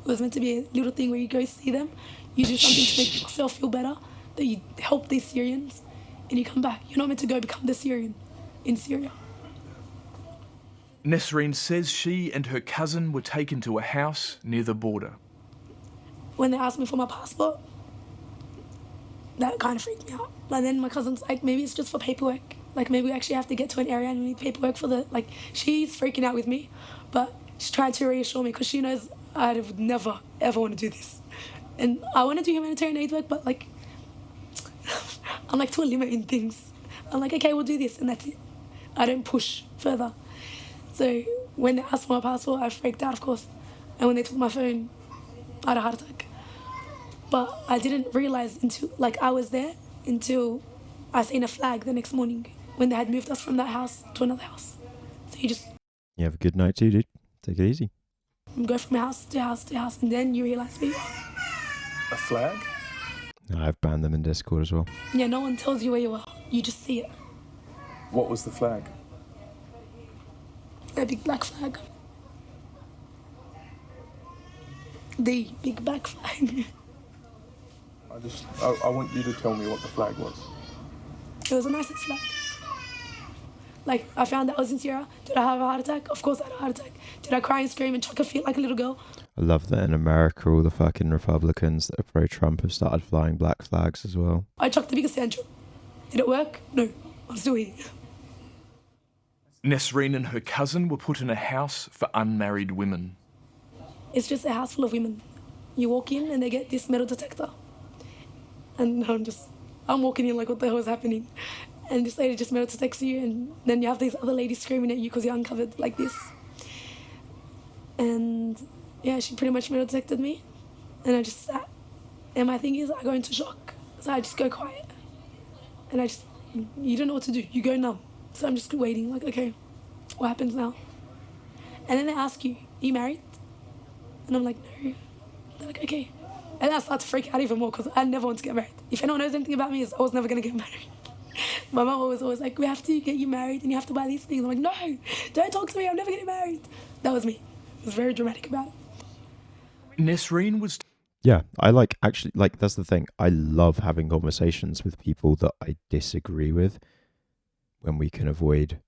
It was meant to be a little thing where you go see them, you do something to make yourself feel better, that you help these Syrians, and you come back. You're not meant to go become the Syrian in Syria. Nesreen says she and her cousin were taken to a house near the border. When they asked me for my passport, that kind of freaked me out. But then my cousin's like, maybe it's just for paperwork. Like, maybe we actually have to get to an area and we need paperwork for the... Like, she's freaking out with me, but she's trying to reassure me because she knows I would never, ever want to do this. And I want to do humanitarian aid work, but, like, I'm, like, to a limit in things. I'm like, okay, we'll do this, and that's it. I don't push further. So when they asked for my passport, I freaked out, of course. And when they took my phone, I had a heart attack. But I didn't realise until, like, I was there until I seen a flag the next morning when they had moved us from that house to another house. So You have a good night too, dude. Take it easy. go from house to house to house, and then you realise where you are. A flag? No, I've banned them in Discord as well. Yeah, no one tells you where you are. You just see it. What was the flag? A big black flag. The big black flag. I want you to tell me what the flag was. It was a nice flag. Like, I found out I was in Syria. Did I have a heart attack? Of course I had a heart attack. Did I cry and scream and chuck a feet like a little girl? I love that in America, all the fucking Republicans that are pro-Trump have started flying black flags as well. I chucked the biggest tantrum. Did it work? No. I'm still here. Nesreen and her cousin were put in a house for unmarried women. It's just a house full of women. You walk in and they get this metal detector. And I'm walking in like, what the hell is happening? And this lady just metal detects you, and then you have these other ladies screaming at you because you're uncovered like this. And yeah, she pretty much metal detected me. And I just sat. And my thing is, I go into shock. So I just go quiet. And you don't know what to do. You go numb. So I'm just waiting, like, okay, what happens now? And then they ask you, are you married? And I'm like, no. They're like, okay. And I start to freak out even more because I never want to get married. If anyone knows anything about me, I was never going to get married. My mum was always like, we have to get you married and you have to buy these things. I'm like, no, don't talk to me. I'm never getting married. That was me. I was very dramatic about it. Nesreen was... Yeah, that's the thing. I love having conversations with people that I disagree with when we can avoid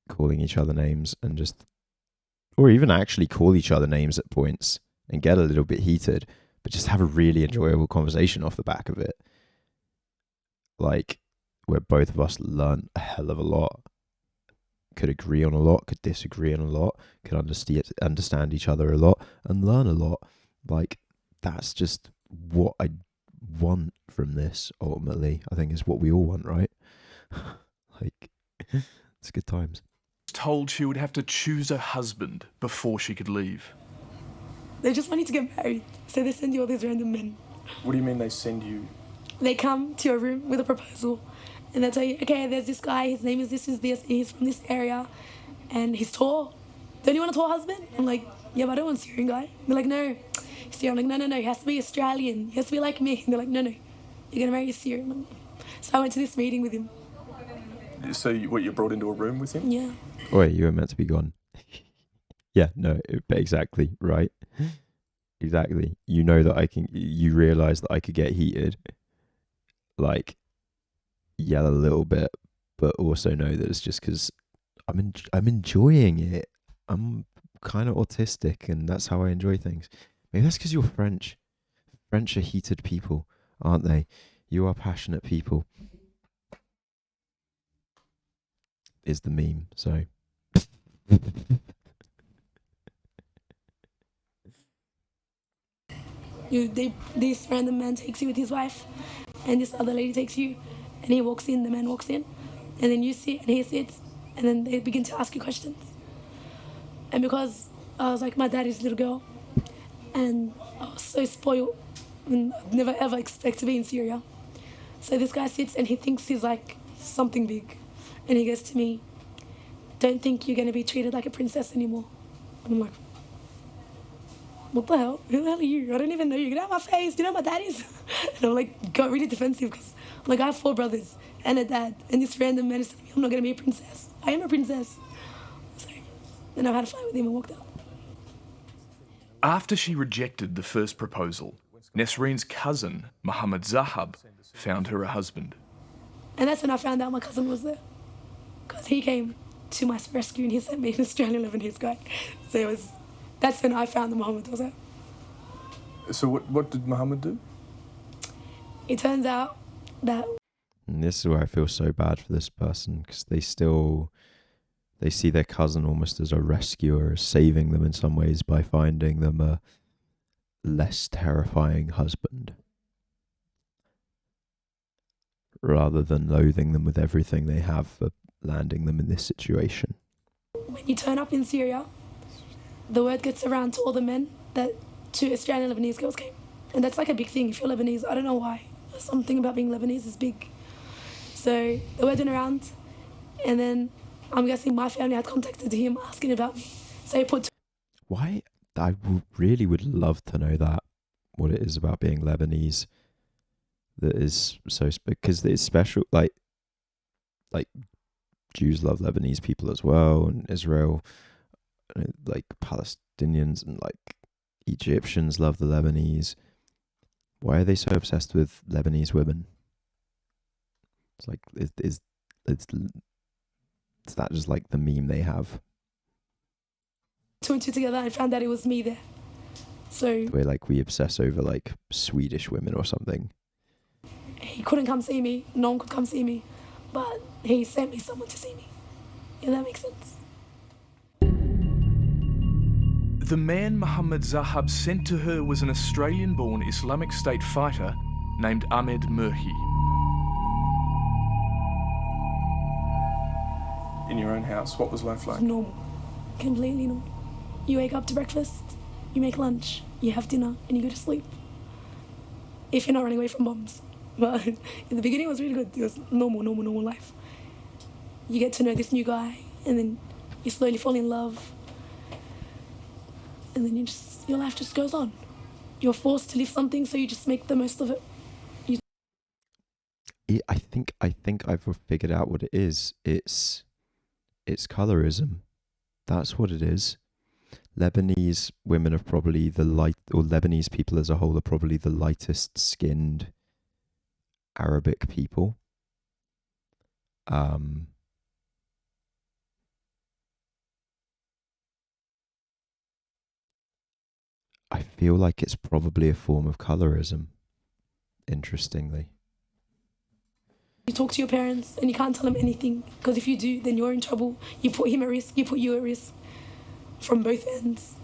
calling each other names and or even actually call each other names at points and get a little bit heated, but just have a really enjoyable conversation off the back of it. Like, where both of us learn a hell of a lot, could agree on a lot, could disagree on a lot, could understand each other a lot and learn a lot. Like, that's just what I want from this, ultimately. I think is what we all want, right? Like, it's good times. Told she would have to choose a husband before she could leave. They just want you to get married. So they send you all these random men. What do you mean they send you? They come to your room with a proposal and they tell you, okay, there's this guy, his name is this, he's from this area and he's tall. Don't you want a tall husband? I'm like, yeah, but I don't want a Syrian guy. They're like, no. I'm like, no, he has to be Australian. He has to be like me. And they're like, no, you're going to marry a Syrian. So I went to this meeting with him. So you're brought into a room with him? Yeah. Wait, you were meant to be gone. Yeah, no, exactly, right? Exactly. You know that you realise that I could get heated, like, yell a little bit, but also know that it's just because I'm enjoying it. I'm kind of autistic and that's how I enjoy things. Maybe that's because you're French. French are heated people, aren't they? You are passionate people. Is the meme, so... This random man takes you with his wife, and this other lady takes you, and he walks in, the man walks in, and then you sit and he sits, and then they begin to ask you questions. And because I was like my daddy's little girl, and I was so spoiled, and I'd never ever expect to be in Syria. So this guy sits and he thinks he's like something big, and he goes to me, don't think you're going to be treated like a princess anymore. And I'm like, what the hell? Who the hell are you? I don't even know you. Get out of my face. Do you know my dad is? And I'm like, got really defensive because I'm like, I have 4 brothers and a dad. And this random man is telling me I'm not going to be a princess. I am a princess. So then I had a fight with him and walked out. After she rejected the first proposal, Nesreen's cousin, Mohammed Zahab, found her a husband. And that's when I found out my cousin was there. Because he came to my rescue and he sent me an Australian Lebanese guy. So that's when I found that Mohammed was there. So what did Mohammed do? It turns out that... And this is where I feel so bad for this person, because they see their cousin almost as a rescuer, saving them in some ways by finding them a less terrifying husband, rather than loathing them with everything they have for landing them in this situation. When you turn up in Syria, the word gets around to all the men that 2 Australian Lebanese girls came. And that's like a big thing if you're Lebanese. I don't know why. Something about being Lebanese is big. So the word went around, and then I'm guessing my family had contacted him asking about me. So he put... Why? I really would love to know that, what it is about being Lebanese that is so... Because it's special, like Jews love Lebanese people as well, and Israel, like Palestinians and like Egyptians love the Lebanese. Why are they so obsessed with Lebanese women? It's like, it's that just like the meme they have? 2 and 2 together and found out it was me there. So Where like we obsess over like Swedish women or something. he couldn't come see me. No one could come see me. But he sent me someone to see me. Yeah, that makes sense. The man Mohammed Zahab sent to her was an Australian-born Islamic State fighter named Ahmed Murhi. In your own house, what was life like? Normal. Completely normal. You wake up to breakfast, you make lunch, you have dinner, and you go to sleep. If you're not running away from bombs. But in the beginning, it was really good. It was normal life. You get to know this new guy, and then you slowly fall in love. And then your life just goes on. You're forced to live something, so you just make the most of it. I think I've figured out what it is. It's colorism. That's what it is. Lebanese women are probably or Lebanese people as a whole are probably the lightest skinned Arabic people. I feel like it's probably a form of colorism, interestingly. You talk to your parents and you can't tell them anything, because if you do, then you're in trouble. You put him at risk, you put you at risk from both ends.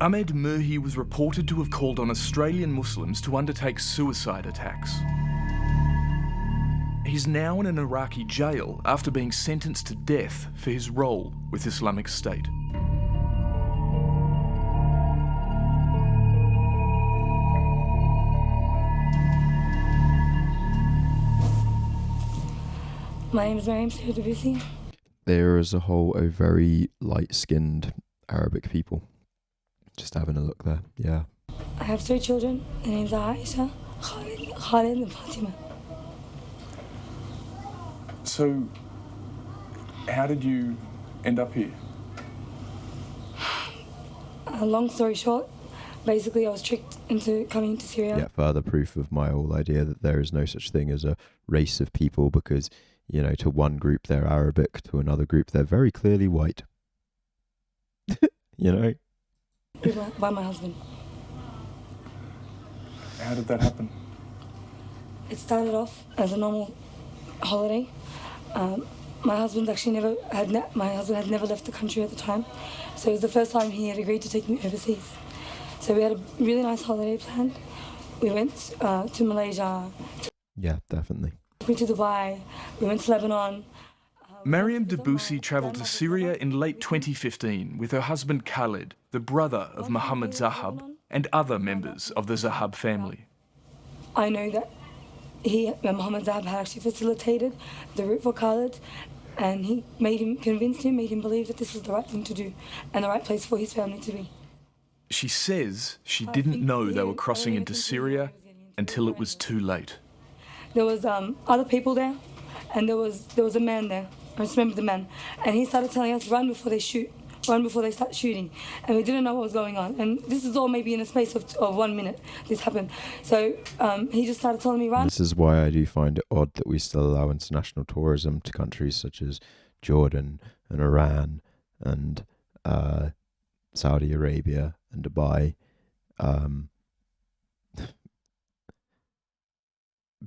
Ahmed Murhi was reported to have called on Australian Muslims to undertake suicide attacks. He's now in an Iraqi jail after being sentenced to death for his role with Islamic State. My name is Mariam Sehudabisi. There is a very light-skinned Arabic people. Just having a look there, yeah. I have 3 children. Their names are Aisha, Khalid and Fatima. So, how did you end up here? Long story short, basically I was tricked into coming to Syria. Yeah, further proof of my whole idea that there is no such thing as a race of people because, you know, to one group they're Arabic, to another group they're very clearly white. You know? By my husband. How did that happen? It started off as a normal holiday. My husband had never left the country at the time, so it was the first time he had agreed to take me overseas. So we had a really nice holiday planned. We went to Malaysia. Yeah, definitely. We went to Dubai. We went to Lebanon. Mariam Debussy travelled to Syria in late 2015 with her husband Khalid, the brother of Mohammed Zahab, and other members of the Zahab family. I know that Mohammed Zahab had actually facilitated the route for Khalid, and he made him believe that this was the right thing to do and the right place for his family to be. She says she didn't know they were crossing into Syria until it was too late. There was other people there, and there was a man there. I just remember the man, and he started telling us, run before they shoot, run before they start shooting, and we didn't know what was going on. And this is all maybe in a space of 1 minute this happened. So he just started telling me, run. This is why I do find it odd that we still allow international tourism to countries such as Jordan and Iran and Saudi Arabia and Dubai.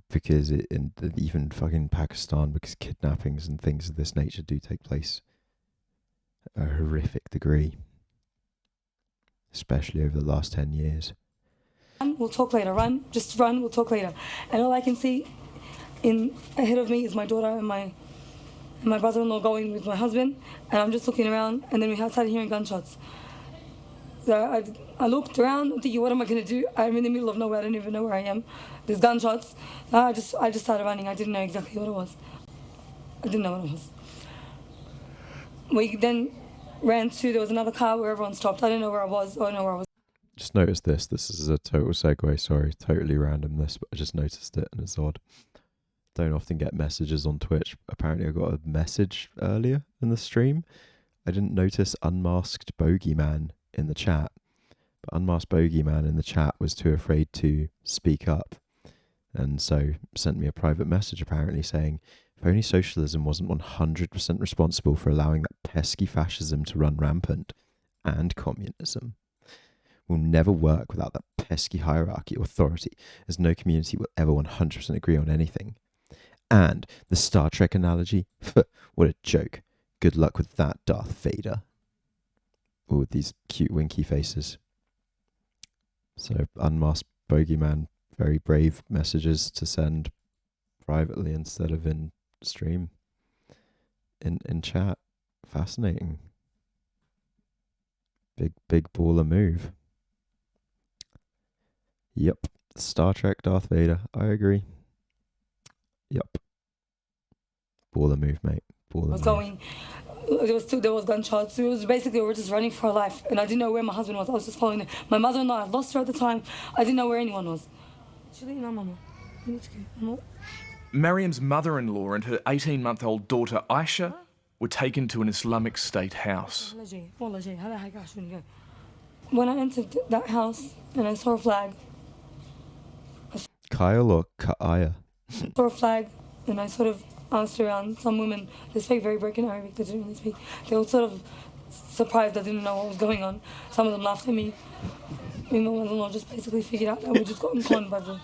Because even fucking Pakistan, because kidnappings and things of this nature do take place at a horrific degree, especially over the last 10 years. We'll talk later. Just run, we'll talk later. And all I can see ahead of me is my daughter and my and my brother-in-law going with my husband, and I'm just looking around, and then we started hearing gunshots. So I looked around, thinking, what am I going to do? I'm in the middle of nowhere, I don't even know where I am. There's gunshots. I just started running. I didn't know exactly what it was. I didn't know what it was. We then ran to, there was another car where everyone stopped. I didn't know where I was. I don't know where I was. Just noticed this. This is a total segue. Sorry, totally random this, but I just noticed it and it's odd. Don't often get messages on Twitch. Apparently I got a message earlier in the stream. I didn't notice Unmasked Bogeyman in the chat. But Unmasked Bogeyman in the chat was too afraid to speak up. And so sent me a private message apparently saying, if only socialism wasn't 100% responsible for allowing that pesky fascism to run rampant, and communism will never work without that pesky hierarchy or authority, as no community will ever 100% agree on anything. And the Star Trek analogy, what a joke. Good luck with that, Darth Vader. All with these cute winky faces. So Unmasked Bogeyman, very brave messages to send privately instead of in stream, in chat. Fascinating. Big baller move. Yep. Star Trek Darth Vader. I agree. Yep. Baller move, mate. Baller move. Going. There was gunshots. It was basically, we were just running for our life, and I didn't know where my husband was. I was just following him. My mother-in-law, I lost her at the time. I didn't know where anyone was. Mariam's mother-in-law and her 18-month-old daughter Aisha were taken to an Islamic State house. When I entered that house and I saw a flag. Kyle or Kaya? Saw a flag, and I sort of asked around. Some women, they speak very broken Arabic, they didn't really speak. They were sort of surprised I didn't know what was going on. Some of them laughed at me. My mother-in-law just basically figured out that we just gotten conned by the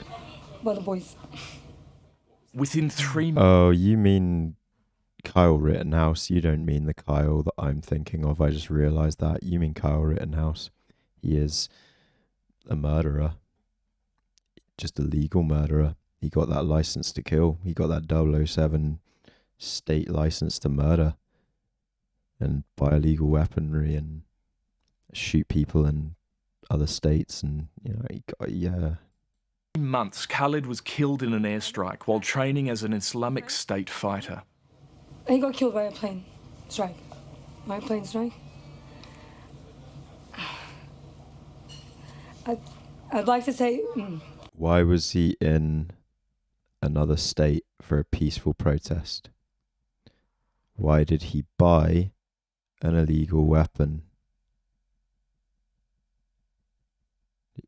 boys. Within 3 months... Oh, you mean Kyle Rittenhouse. You don't mean the Kyle that I'm thinking of. I just realised that. You mean Kyle Rittenhouse. He is a murderer. Just a legal murderer. He got that license to kill. He got that 007 state license to murder and buy illegal weaponry and shoot people in other states. And, you know, he got, yeah. Months, Khalid was killed in an airstrike while training as an Islamic State fighter. He got killed by a plane strike. By a plane strike. I'd like to say... Why was he in another state for a peaceful protest? Why did he buy an illegal weapon?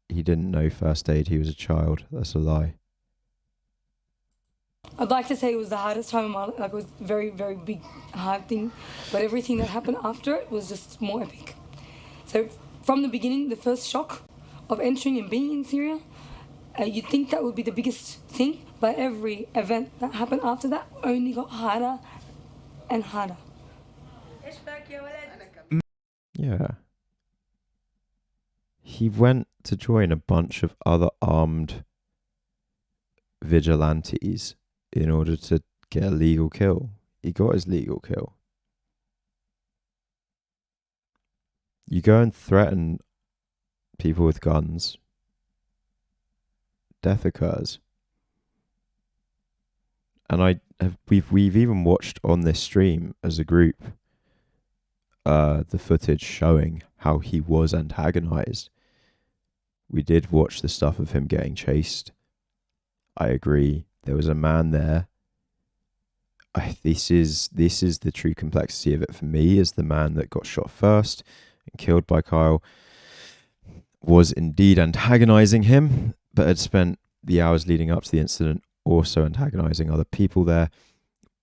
He didn't know first aid. He was a child. That's a lie. I'd like to say it was the hardest time of my life. Like, it was a very, very big, hard thing. But everything that happened after it was just more epic. So from the beginning, the first shock of entering and being in Syria, you'd think that would be the biggest thing. But every event that happened after that only got harder and harder. Yeah. He went to join a bunch of other armed vigilantes in order to get a legal kill. He got his legal kill. You go and threaten people with guns, death occurs. And we've even watched on this stream as a group the footage showing how he was antagonized. We did watch the stuff of him getting chased. I agree. There was a man there. This is the true complexity of it for me, is the man that got shot first and killed by Kyle was indeed antagonizing him, but had spent the hours leading up to the incident also antagonizing other people there,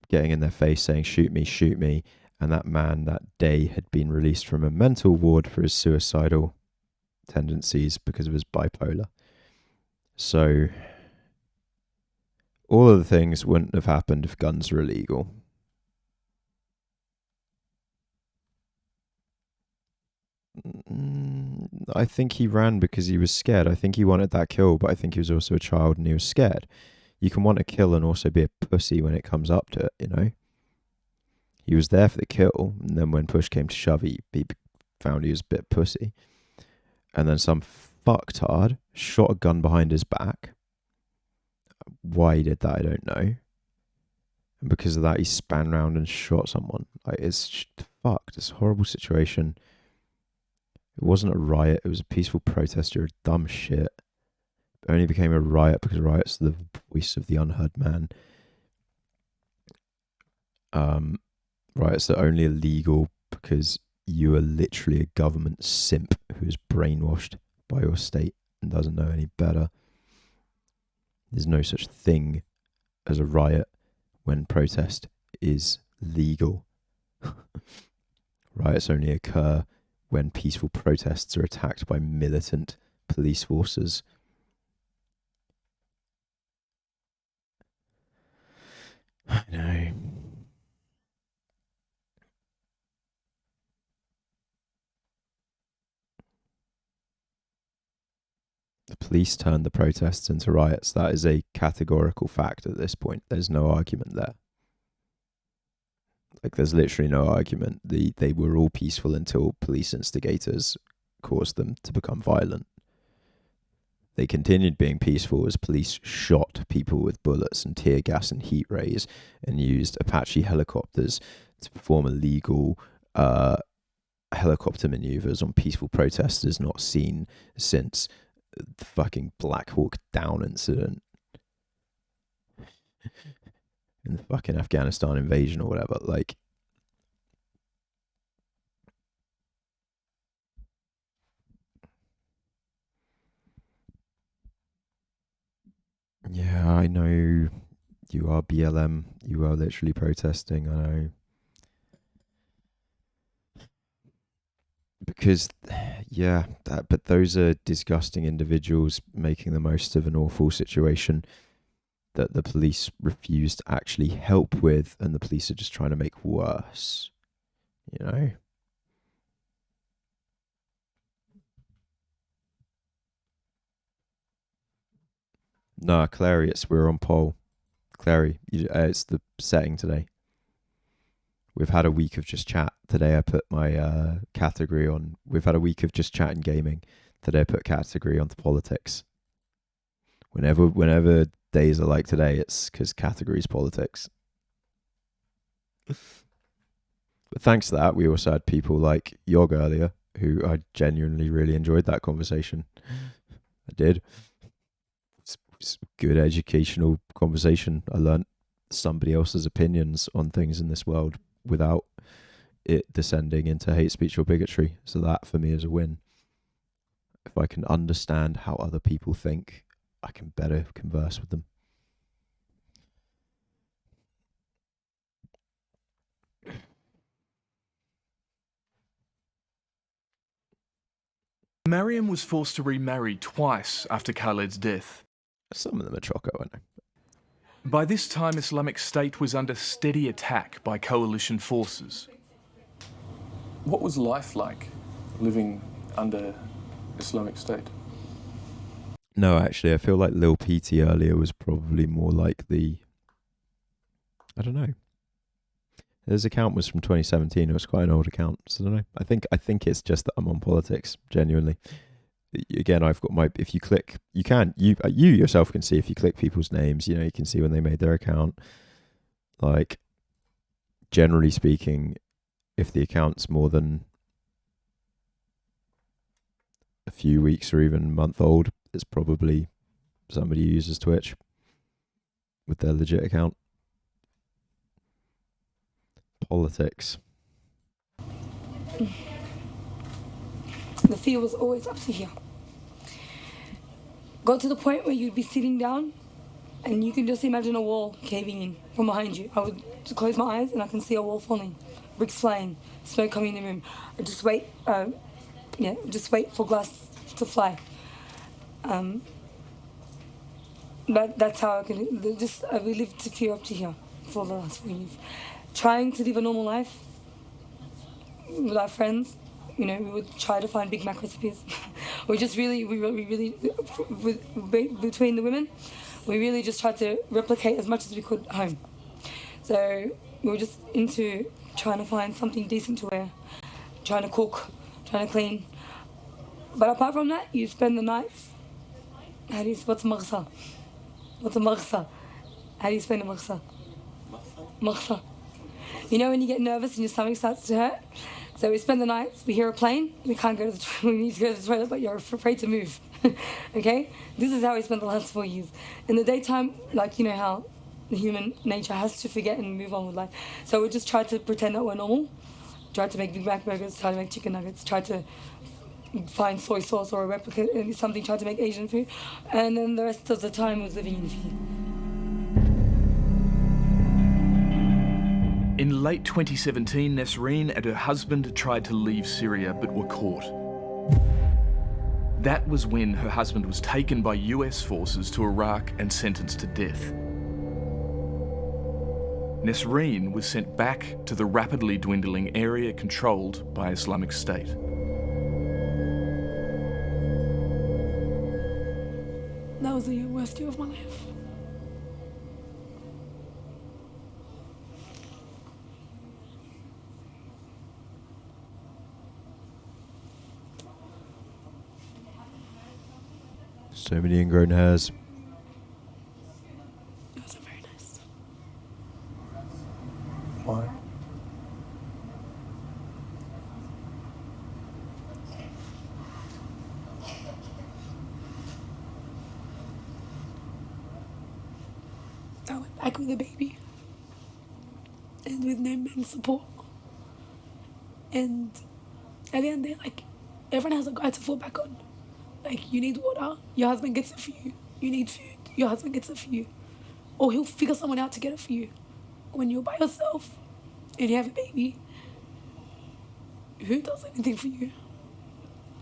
getting in their face saying, shoot me. And that man that day had been released from a mental ward for his suicidal tendencies because of his bipolar. So all of the things wouldn't have happened if guns were illegal. I think he ran because he was scared. I think he wanted that kill, but I think he was also a child and he was scared. You can want a kill and also be a pussy when it comes up to it, you know? He was there for the kill, and then when push came to shove, he found he was a bit pussy. And then some fucktard shot a gun behind his back. Why he did that, I don't know. And because of that, he span round and shot someone. Like, it's fucked. It's a horrible situation. It wasn't a riot. It was a peaceful protest. You're a dumb shit. It only became a riot because riots are the voice of the unheard man. Riots are only illegal because you are literally a government simp who is brainwashed by your state and doesn't know any better. There's no such thing as a riot when protest is legal. Riots only occur when peaceful protests are attacked by militant police forces. I know. The police turned the protests into riots. That is a categorical fact at this point. There's no argument there. Like, there's literally no argument. They were all peaceful until police instigators caused them to become violent. They continued being peaceful as police shot people with bullets and tear gas and heat rays and used Apache helicopters to perform illegal helicopter maneuvers on peaceful protesters not seen since the fucking Black Hawk Down incident in the fucking Afghanistan invasion or whatever. Like, yeah, I know you are BLM. You are literally protesting. I know. Because, yeah, but those are disgusting individuals making the most of an awful situation that the police refuse to actually help with, and the police are just trying to make worse. You know? No, Clary, we're on poll. Clary, it's the setting today. We've had a week of just chat. Today I put my category on. We've had a week of just chat and gaming. Today I put category onto politics. Whenever days are like today, it's because category is politics. But thanks to that, we also had people like Yog earlier, who I genuinely really enjoyed that conversation. I did. It's a good educational conversation. I learnt somebody else's opinions on things in this world without it descending into hate speech or bigotry. So that for me is a win. If I can understand how other people think, I can better converse with them. Mariam was forced to remarry twice after Khaled's death. Some of them are choco, I know. By this time, Islamic State was under steady attack by coalition forces. What was life like living under Islamic State? No, actually, I feel like Lil Peaty earlier was probably more like I don't know. His account was from 2017. It was quite an old account. So I don't know. I think it's just that I'm on politics, genuinely. Again, I've got if you click, you yourself can see if you click people's names, you can see when they made their account. Like, generally speaking, if the account's more than a few weeks or even a month old, it's probably somebody who uses Twitch with their legit account. Politics. The fear was always up to here. Got to the point where you'd be sitting down and you can just imagine a wall caving in from behind you. I would close my eyes and I can see a wall falling, bricks flying, smoke coming in the room. I just wait, just wait for glass to fly. But that's how I can, we lived to fear up to here for the last 4 years. Trying to live a normal life with our friends. We would try to find Big Mac recipes. we really, between the women, we really just tried to replicate as much as we could home. So we were just into trying to find something decent to wear, trying to cook, trying to clean. But apart from that, you spend the nights. What's maghsa? What's a maghsa? How do you spend a maghsa? Maghsa. You know when you get nervous and your stomach starts to hurt? So we spend the nights, we hear a plane, we can't go to the toilet, we need to go to the toilet, but you're afraid to move. Okay? This is how we spent the last 4 years. In the daytime, like, you know how the human nature has to forget and move on with life. So we just try to pretend that we're normal, try to make Big Mac burgers, try to make chicken nuggets, try to find soy sauce or a replica, something, try to make Asian food. And then the rest of the time was living in fear. In late 2017, Nesreen and her husband tried to leave Syria but were caught. That was when her husband was taken by US forces to Iraq and sentenced to death. Nesreen was sent back to the rapidly dwindling area controlled by Islamic State. That was the worst year of my life. So many ingrown hairs. It wasn't very nice. Why? I went back with a baby. And with no men's support. And at the end of the day, like, everyone has a guy to fall back on. Like, you need water, your husband gets it for you. You need food, your husband gets it for you. Or he'll figure someone out to get it for you. When you're by yourself and you have a baby, who does anything for you?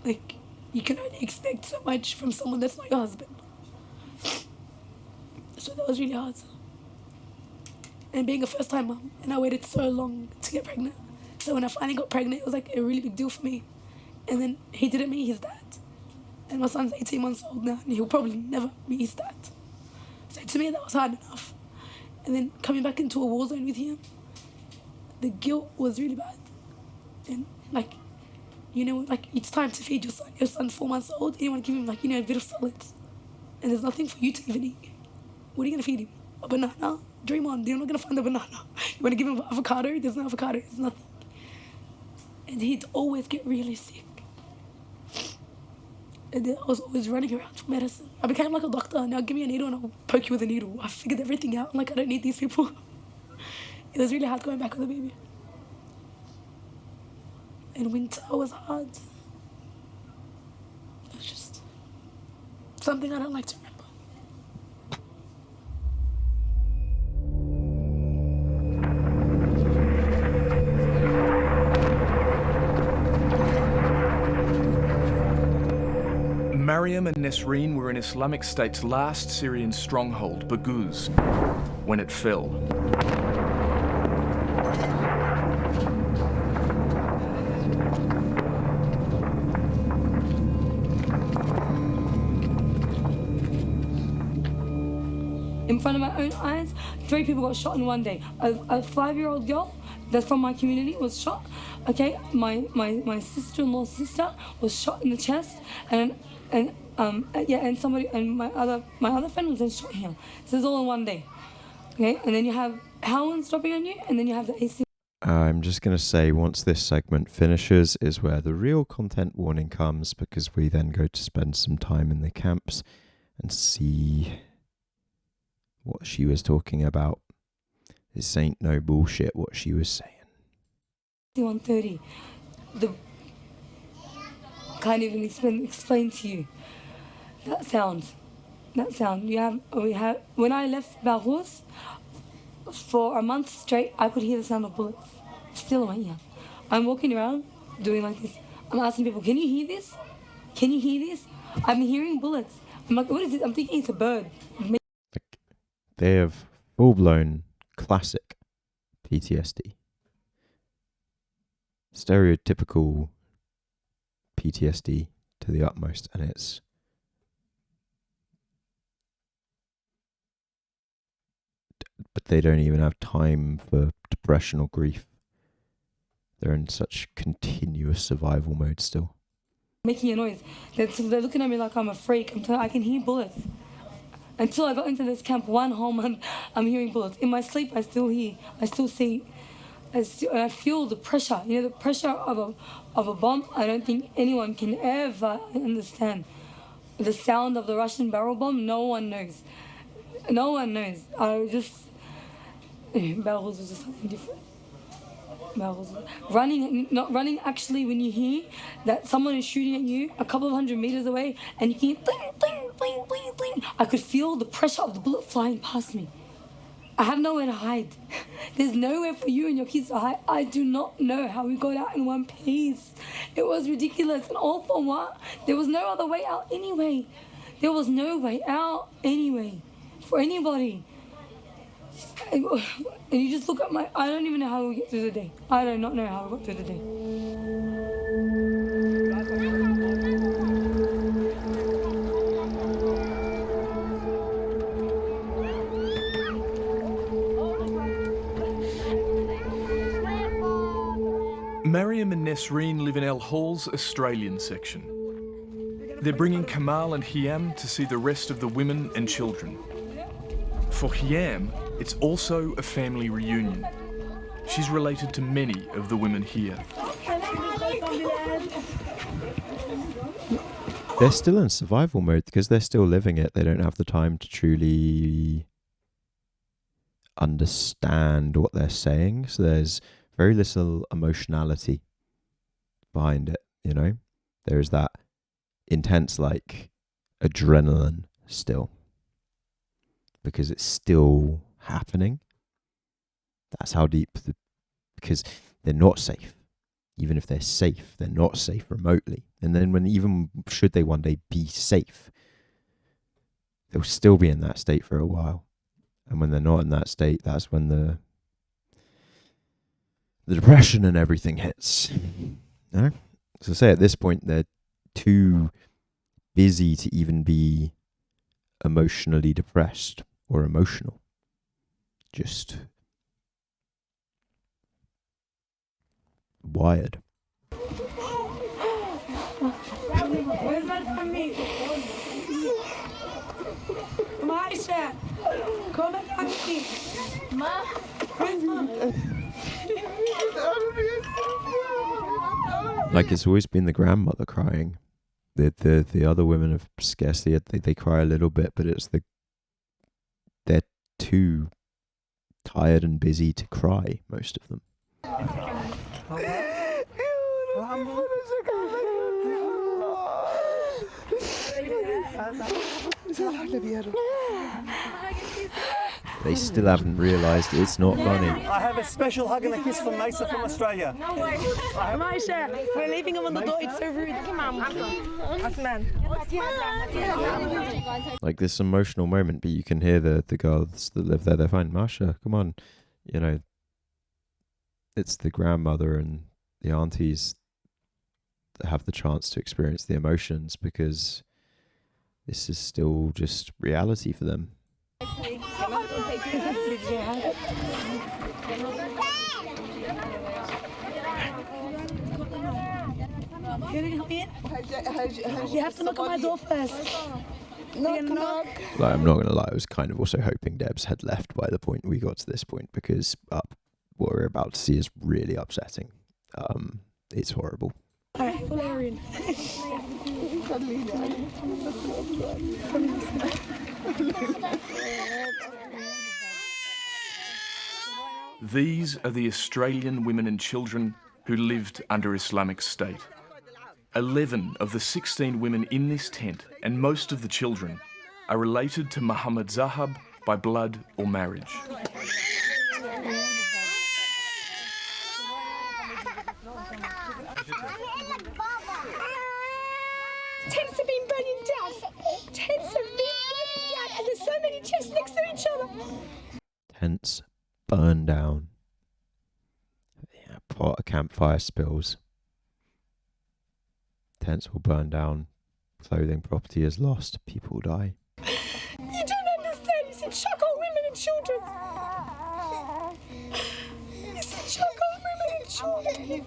Like, you can only expect so much from someone that's not your husband. So that was really hard. And being a first-time mum, and I waited so long to get pregnant. So when I finally got pregnant, it was like a really big deal for me. And then he didn't meet his dad. And my son's 18 months old now, and he'll probably never meet his dad. So to me, that was hard enough. And then coming back into a war zone with him, the guilt was really bad. And like, you know, like, it's time to feed your son. Your son's 4 months old, and you want to give him, like, you know, a bit of solids. And there's nothing for you to even eat. What are you going to feed him? A banana? Dream on, you're not going to find a banana. You want to give him avocado? There's no avocado, there's nothing. And he'd always get really sick. And then I was always running around for medicine. I became like a doctor. Now give me a needle and I'll poke you with a needle. I figured everything out. I'm like, I don't need these people. It was really hard going back with a baby. And winter was hard. It was just something I don't like to remember. Mariam and Nesreen were in Islamic State's last Syrian stronghold, Baghouz, when it fell. In front of my own eyes, 3 people got shot in one day. A 5-year-old girl that's from my community was shot. Okay, my sister-in-law's sister was shot in the chest, and somebody, and my other friend was then shot here. So it's all in one day. Okay, and then you have Howlands dropping on you, and then you have the AC. I'm just going to say, once this segment finishes is where the real content warning comes, because we then go to spend some time in the camps and see what she was talking about. This ain't no bullshit what she was saying. 130. The can't even explain to you that sound. We have. When I left Baghouz, for a month straight, I could hear the sound of bullets still in my ear. I'm walking around doing like this. I'm asking people, "Can you hear this? Can you hear this?" I'm hearing bullets. I'm like, "What is it?" I'm thinking it's a bird. They have full-blown classic PTSD. Stereotypical PTSD to the utmost, and it's but they don't even have time for depression or grief. They're in such continuous survival mode still. Making a noise. They're looking at me like I'm a freak. I can hear bullets. Until I got into this camp 1 whole month, I'm hearing bullets. In my sleep, I still hear, I still see, I feel the pressure. You know, the pressure of a bomb. I don't think anyone can ever understand. The sound of the Russian barrel bomb, no one knows. No one knows. Barrels was just something different. Not running, actually, when you hear that someone is shooting at you a couple of 100 meters away and you can hear bling, bling, bling, bling, bling. I could feel the pressure of the bullet flying past me. I have nowhere to hide. There's nowhere for you and your kids to hide. I do not know how we got out in one piece. It was ridiculous, and all for what? There was no other way out anyway. There was no way out anyway for anybody. And you just look at I don't even know how we get through the day. I do not know how we got through the day. Mariam and Nesreen live in El Hall's Australian section. They're bringing Kamal and Hiam to see the rest of the women and children. For Hiam, it's also a family reunion. She's related to many of the women here. They're still in survival mode because they're still living it. They don't have the time to truly understand what they're saying. So there's very little emotionality behind it, you know? There's that intense, adrenaline still. Because it's still happening. That's how deep because they're not safe. Even if they're safe, they're not safe remotely. And then even should they one day be safe, they'll still be in that state for a while. And when they're not in that state, that's when the depression and everything hits. No? So say at this point they're too busy to even be emotionally depressed or emotional. Just wired. Where's my family? Maisha, come back to me. Ma, where's mom? It's always been the grandmother crying. The other women have scarcely, they cry a little bit, but they're too tired and busy to cry, most of them. They still haven't realised it's not funny. I have a special hug and a kiss from Mesa from Australia. No way. Maisha, we're leaving him on the door. It's so rude. This emotional moment, but you can hear the girls that live there. They're fine. Masha, come on. You know, it's the grandmother and the aunties that have the chance to experience the emotions because this is still just reality for them. You have to knock on my door first. Knock. I'm not going to lie, I was kind of also hoping Debs had left by the point we got to this point because what we're about to see is really upsetting. It's horrible. Alright, Valerian. These are the Australian women and children who lived under Islamic State. 11 of the 16 women in this tent and most of the children are related to Muhammad Zahab by blood or marriage. Tents have been burning down. Tents have been burning down, and there's so many tents next to each other. Tents burn down. Yeah, pot of campfire spills. Tents will burn down. Clothing property is lost. People die. You don't understand. You said chuck all women and children. You said chuck all women and much.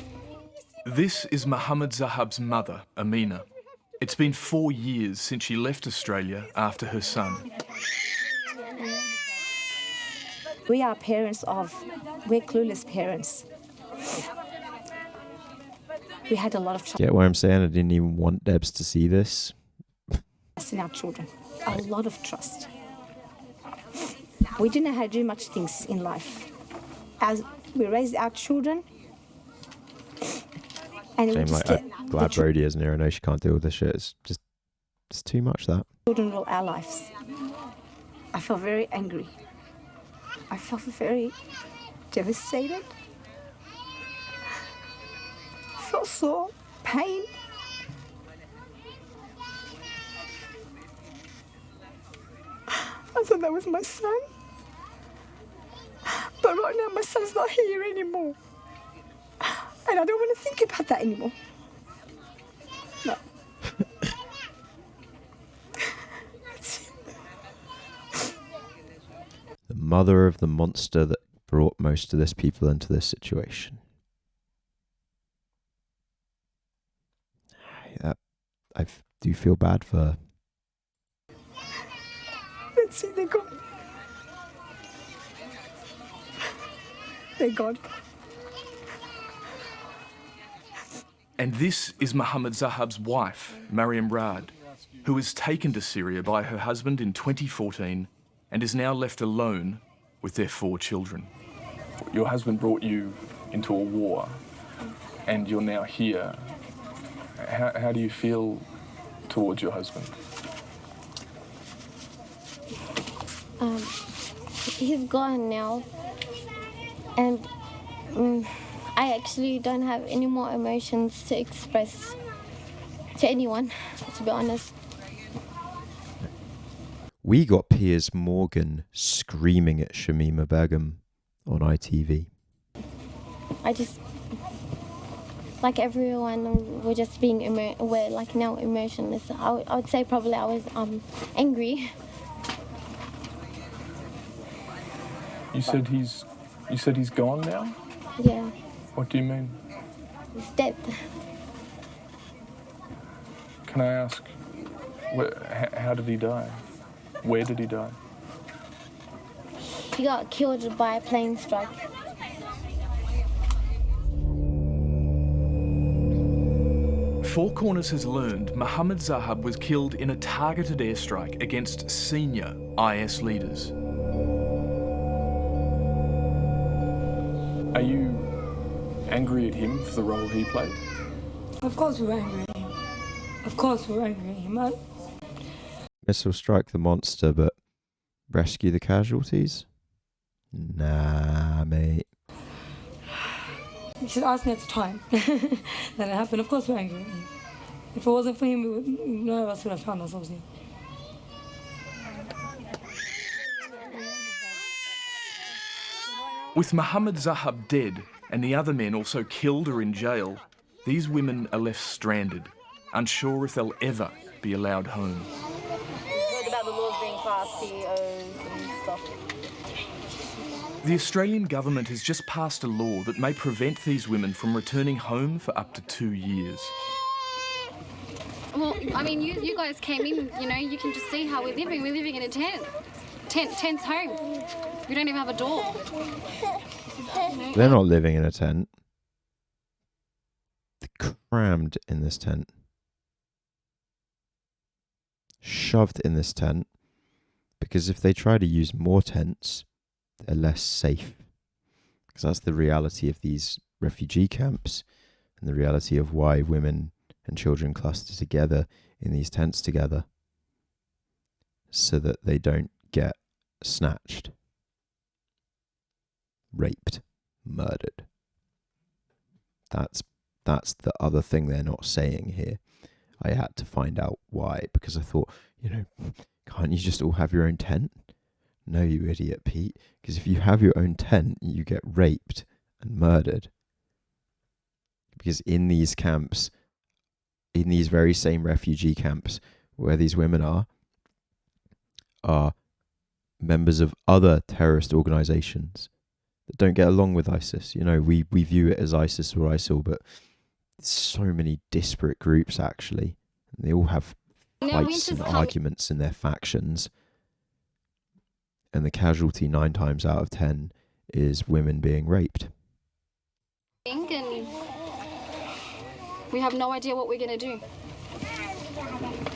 This is Muhammad Zahab's mother, Amina. It's been 4 years since she left Australia after her son. We are we're clueless parents. We had a lot of Get what I'm saying? I didn't even want Debs to see this. trust in our children. A lot of trust. We didn't know how to do much things in life. As we raised our children, and we Same, just like, I'm glad Brodie isn't here. I know she can't deal with this shit. It's too much, that. children rule our lives. I felt very angry. I felt very devastated. I felt so pain. I thought that was my son. But right now my son's not here anymore. And I don't want to think about that anymore. No. The mother of the monster that brought most of this people into this situation. I do feel bad for her. Let's see, they're gone. They're gone. And this is Muhammad Zahab's wife, Mariam Raad, who was taken to Syria by her husband in 2014 and is now left alone with their 4 children. Your husband brought you into a war and you're now here. How do you feel towards your husband? He's gone now, and I actually don't have any more emotions to express to anyone, to be honest. We got Piers Morgan screaming at Shamima Begum on ITV. I just, like everyone, we're just being we're like now emotionless. I would say probably I was angry. You said he's gone now? Yeah, What do you mean? he's dead. Can I ask, how did he die? Where did he die? He got killed by a plane strike. Four Corners has learned Muhammad Zahab was killed in a targeted airstrike against senior IS leaders. Are you angry at him for the role he played? Of course we're angry at him. Of course we're angry at him. Missile strike the monster, but rescue the casualties? Nah, mate. You should ask me at the time that it happened. Of course we're angry at him. If it wasn't for him, none of us would have found ourselves here. With Muhammad Zahab dead and the other men also killed or in jail, these women are left stranded, unsure if they'll ever be allowed home. Heard about the laws being passed, CEOs and stuff. The Australian government has just passed a law that may prevent these women from returning home for up to 2 years. Well, I mean, you guys came in, you know, you can just see how we're living. We're living in a tent. Tent's home. We don't even have a door. They're not living in a tent. They're crammed in this tent. Shoved in this tent. Because if they try to use more tents, they're less safe. Because that's the reality of these refugee camps and the reality of why women and children cluster together in these tents together so that they don't get snatched, raped, murdered. That's the other thing they're not saying here. I had to find out why, because I thought, can't you just all have your own tent? No, you idiot, Pete. Because if you have your own tent, you get raped and murdered. Because in these camps, in these very same refugee camps where these women are members of other terrorist organizations that don't get along with ISIS. You know, we view it as ISIS or ISIL, but so many disparate groups actually. And they all have fights and arguments in their factions. And the casualty 9 times out of 10 is women being raped. And we have no idea what we're going to do.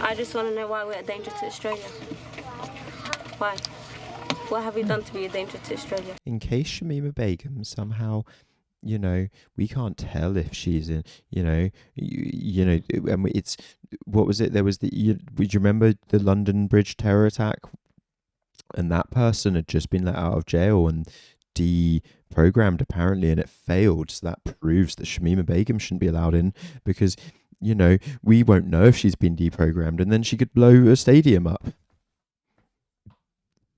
I just want to know why we're a danger to Australia. Why? What have we done to be a danger to Australia? In case Shamima Begum somehow, you know, we can't tell if she's in, you know, and it's, what was it? There was would you remember the London Bridge terror attack? And that person had just been let out of jail and deprogrammed apparently, and it failed. So that proves that Shamima Begum shouldn't be allowed in because, you know, we won't know if she's been deprogrammed and then she could blow a stadium up.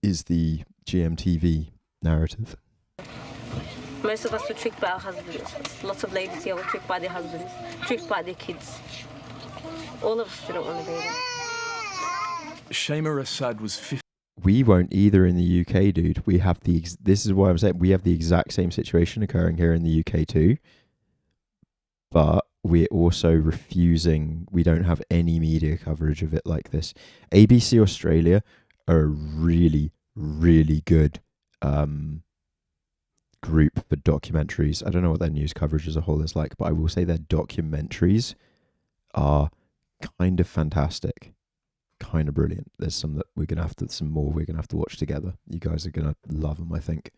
Is the GMTV narrative. Most of us were tricked by our husbands. Lots of ladies here were tricked by their husbands, tricked by their kids. All of us didn't want to be there. Shama Assad was 50. We won't either in the UK, dude. We have this is why I'm saying we have the exact same situation occurring here in the UK too. But we're also refusing, we don't have any media coverage of it like this. ABC Australia are a really, really good group for documentaries. I don't know what their news coverage as a whole is like, but I will say their documentaries are kind of fantastic. Kind of brilliant. There's some that we're gonna have to watch together. You guys are gonna love them, I think.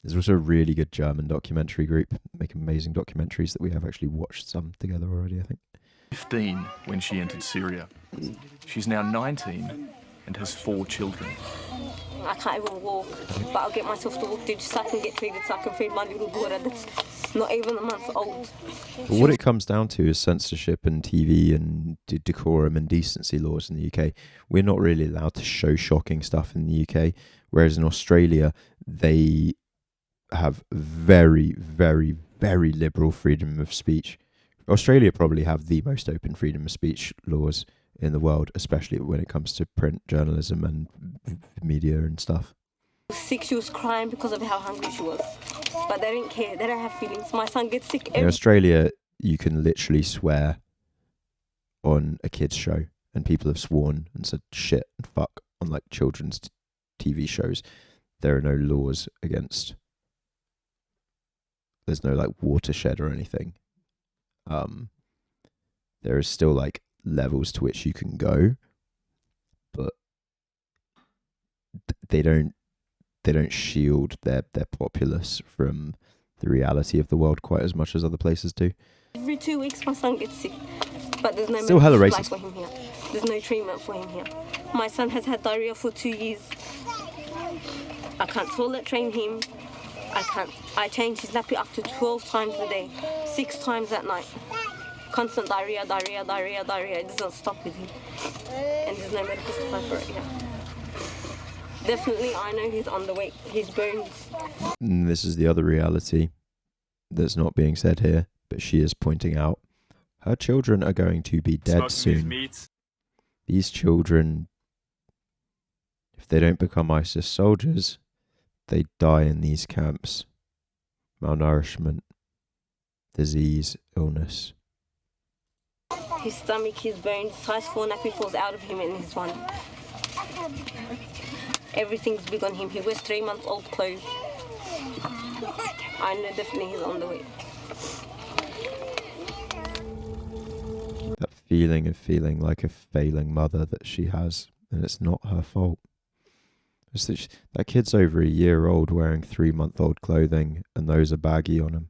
There's also a really good German documentary group, make amazing documentaries that we have actually watched some together already, I think. 15 when she entered Syria. She's now 19 and has 4 children. I can't even walk, but I'll get myself to walk there just so I can get treated, so I can feed my little daughter that's not even a month old. But what it comes down to is censorship and TV and decorum and decency laws in the UK. We're not really allowed to show shocking stuff in the UK, whereas in Australia, they have very, very, very liberal freedom of speech. Australia probably have the most open freedom of speech laws in the world, especially when it comes to print journalism and media and stuff. Sick, she was crying because of how hungry she was. But they didn't care, they don't have feelings. My son gets sick In Australia, you can literally swear on a kid's show, and people have sworn and said shit and fuck on like children's TV shows. There are no laws against, there's no like watershed or anything. There is still like levels to which you can go, but they don't shield their populace from the reality of the world quite as much as other places do. Every 2 weeks my son gets sick, but there's no Still hella medical racist. supply for him here. There's no treatment for him here. My son has had diarrhea for 2 years. I can't toilet train him. I change his nappy up to 12 times a day, 6 times at night. Constant diarrhea. It doesn't stop with him. And there's no medical supply for it here. Definitely, I know he's underweight. His bones. And this is the other reality that's not being said here, but she is pointing out her children are going to be dead soon. These children, if they don't become ISIS soldiers, they die in these camps. Malnourishment, disease, illness. His stomach, his bones, size 4 nappy falls out of him and he's 1. Everything's big on him. He wears 3-month-old clothes. I know definitely he's on the way. That feeling of feeling like a failing mother that she has, and it's not her fault. It's that kid's over a year old wearing 3-month-old clothing, and those are baggy on him.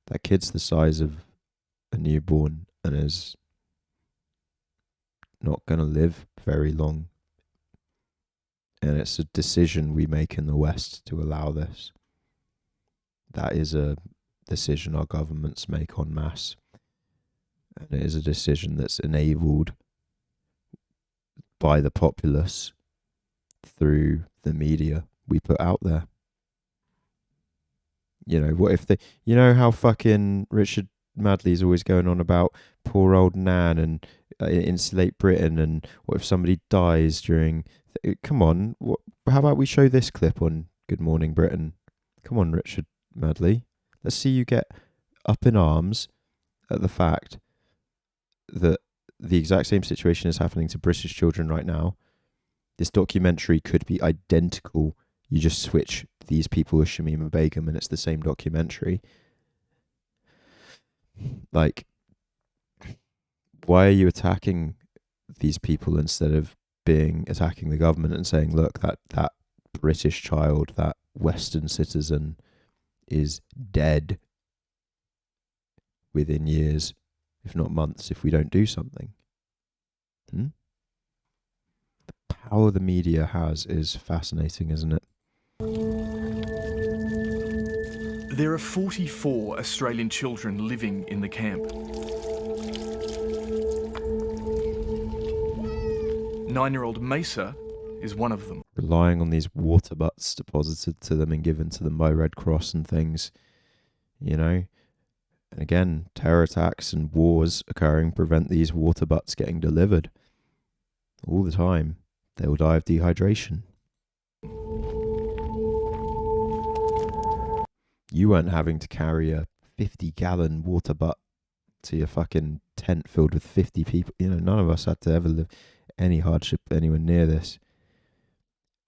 That kid's the size of a newborn and is not going to live very long. And it's a decision we make in the West to allow this. That is a decision our governments make en masse. And it is a decision that's enabled by the populace through the media we put out there. You know, what if you know how fucking Richard Madley's always going on about poor old Nan and insulate Britain, and what if somebody dies during Come on, how about we show this clip on Good Morning Britain? Come on, Richard Madley. Let's see you get up in arms at the fact that the exact same situation is happening to British children right now. This documentary could be identical. You just switch these people with Shamima Begum and it's the same documentary. Like, why are you attacking these people instead of attacking the government and saying, look, that British child, that Western citizen is dead within years, if not months, if we don't do something? The power the media has is fascinating, isn't it? There are 44 Australian children living in the camp. 9-year-old Mesa is one of them. Relying on these water butts deposited to them and given to them by Red Cross and things, you know. And again, terror attacks and wars occurring prevent these water butts getting delivered all the time. They will die of dehydration. You weren't having to carry a 50-gallon water butt to your fucking tent filled with 50 people. You know, none of us had to ever live any hardship anywhere near this.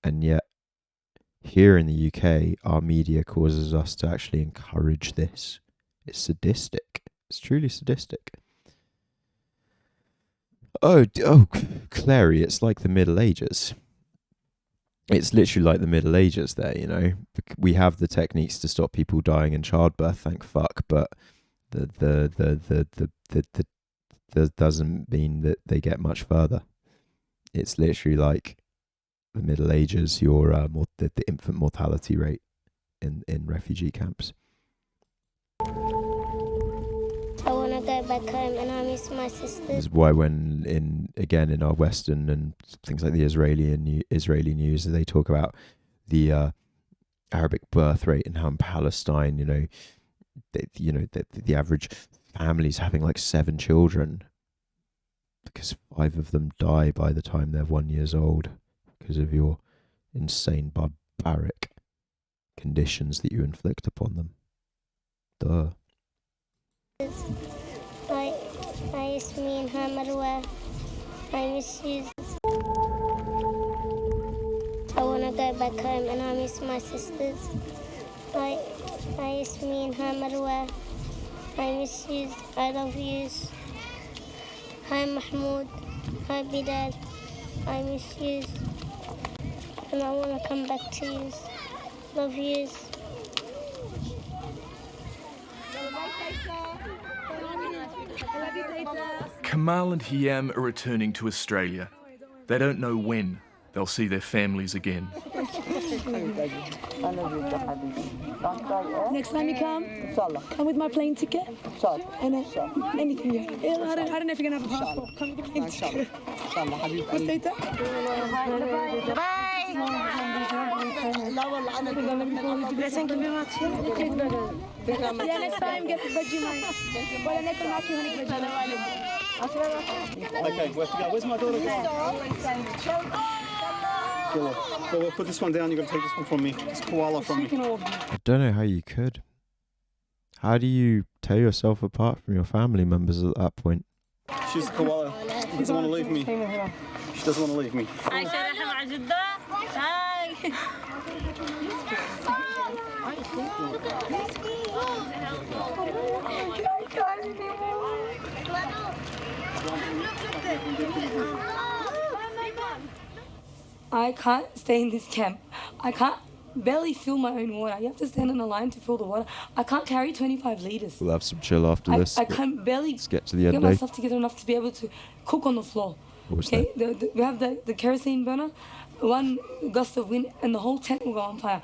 And yet, here in the UK, our media causes us to actually encourage this. It's sadistic. It's truly sadistic. Oh, Clary, it's like the Middle Ages. It's literally like the Middle Ages there, you know. We have the techniques to stop people dying in childbirth, thank fuck, but that doesn't mean that they get much further. It's literally like the Middle Ages, the infant mortality rate in refugee camps. I want to go back home and I miss my sisters. This is why when in our Western and things like the Israeli news, they talk about the Arabic birth rate and how in Palestine, the average family's having like 7 children because 5 of them die by the time they're 1 year old because of your insane barbaric conditions that you inflict upon them. Duh. I miss me and her, Marwa. I miss you. I want to go back home and I miss my sisters. I miss me and her, Marwa. I miss you. I love you. Hi, Mahmoud. Hi, Bilal. I miss you. And I want to come back to you. Love you. Kamal and Hiam are returning to Australia. They don't know when they'll see their families again. Next time you come with my plane ticket. And anything you I don't know if you're going to have a passport. Come with the plane ticket. What's later? Bye. Thank you very much. Yeah, next time get the Vegemite. Okay, where to go? Where's my daughter going? Well, we'll put this one down. You've got to take this one from me. It's koala from me. I don't know how you could. How do you tear yourself apart from your family members at that point? She's a koala. She doesn't want to leave me. She doesn't want to leave me. I can't stay in this camp. I can't barely fill my own water. You have to stand in a line to fill the water. I can't carry 25 litres. We'll have some chill after this. I can't barely get to the end get myself together enough to be able to cook on the floor. Okay, we have the kerosene burner, one gust of wind, and the whole tent will go on fire.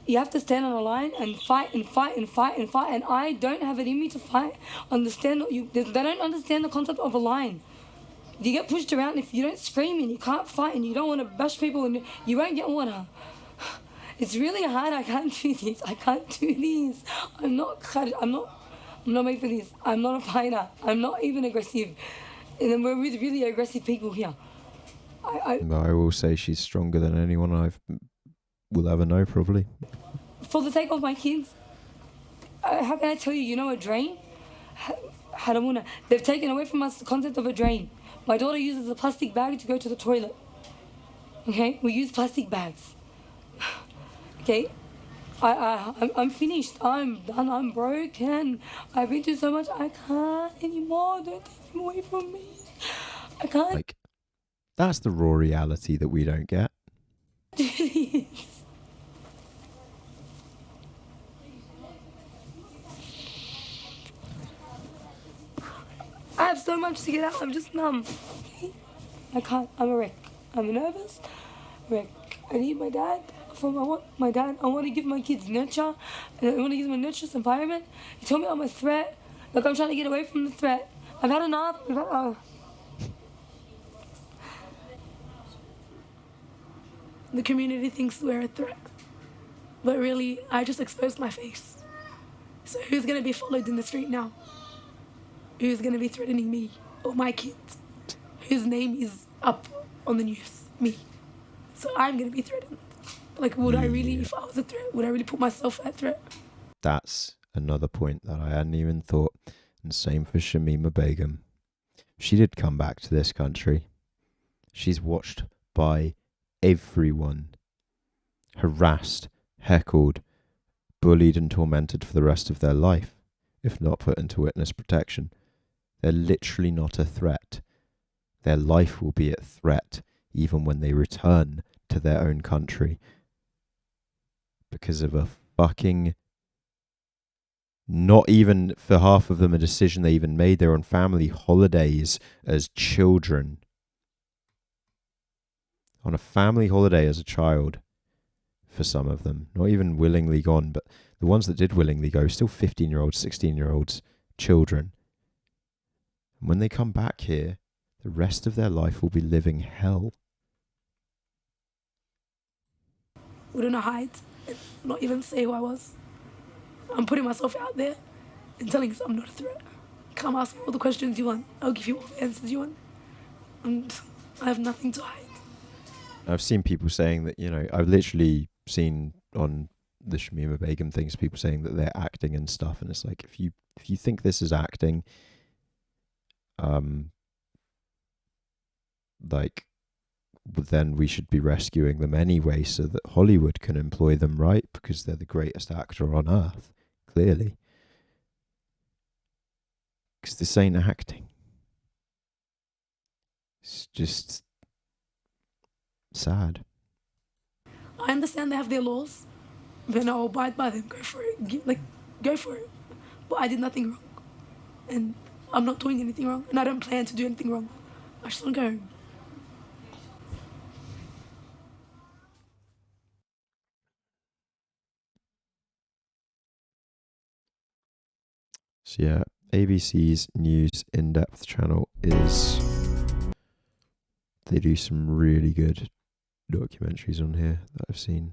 You have to stand on a line and fight and fight and fight and fight, and I don't have it in me to fight. They don't understand the concept of a line. You get pushed around if you don't scream and you can't fight and you don't want to bash people and you won't get water. It's really hard. I can't do this. I'm not made for this. I'm not a fighter. I'm not even aggressive. And then we're with really aggressive people here. I will say she's stronger than anyone will ever know, probably. for the sake of my kids, how can I tell you, you know, a drain? Haramuna, they've taken away from us the concept of a drain. My daughter uses a plastic bag to go to the toilet. Okay, we use plastic bags. Okay, I'm finished. I'm done. I'm broken. I've been through so much. I can't anymore. Don't take him away from me. I can't. Like, that's the raw reality that we don't get. I have so much to get out. I'm just numb. Okay? I can't. I'm a wreck. I'm a nervous wreck. I need my dad. I want my dad. I want to give my kids nurture. I want to give them a nurturous environment. He told me I'm a threat. Like, I'm trying to get away from the threat. I've had enough. The community thinks we're a threat. But really, I just exposed my face. So who's going to be followed in the street now? Who's going to be threatening me or my kids? Whose name is up on the news? Me. So I'm going to be threatened. Like, would I really, if I was a threat, would I really put myself at threat? That's another point that I hadn't even thought. And same for Shamima Begum. She did come back to this country. She's watched by everyone. Harassed, heckled, bullied and tormented for the rest of their life, if not put into witness protection. They're literally not a threat. Their life will be at threat even when they return to their own country because of a fucking, not even for half of them a decision they even made. They're on family holidays as children. On a family holiday as a child for some of them. Not even willingly gone, but the ones that did willingly go, still 15-year-olds, 16-year-olds, children. And when they come back here, the rest of their life will be living hell. Wouldn't hide, not even say who I was. I'm putting myself out there and telling you I'm not a threat. Come ask me all the questions you want. I'll give you all the answers you want. I have nothing to hide. I've seen people saying that, you know, I've literally seen on the Shamima Begum things, people saying that they're acting and stuff, and it's like, if you think this is acting, like, then we should be rescuing them anyway so that Hollywood can employ them, right? Because they're the greatest actor on earth, clearly. Because this ain't acting. It's just sad. I understand they have their laws, then I'll abide by them. Go for it. Go for it. But I did nothing wrong. And I'm not doing anything wrong. And I don't plan to do anything wrong. I just want to go home. So yeah, ABC's News In-Depth channel they do some really good documentaries on here that I've seen.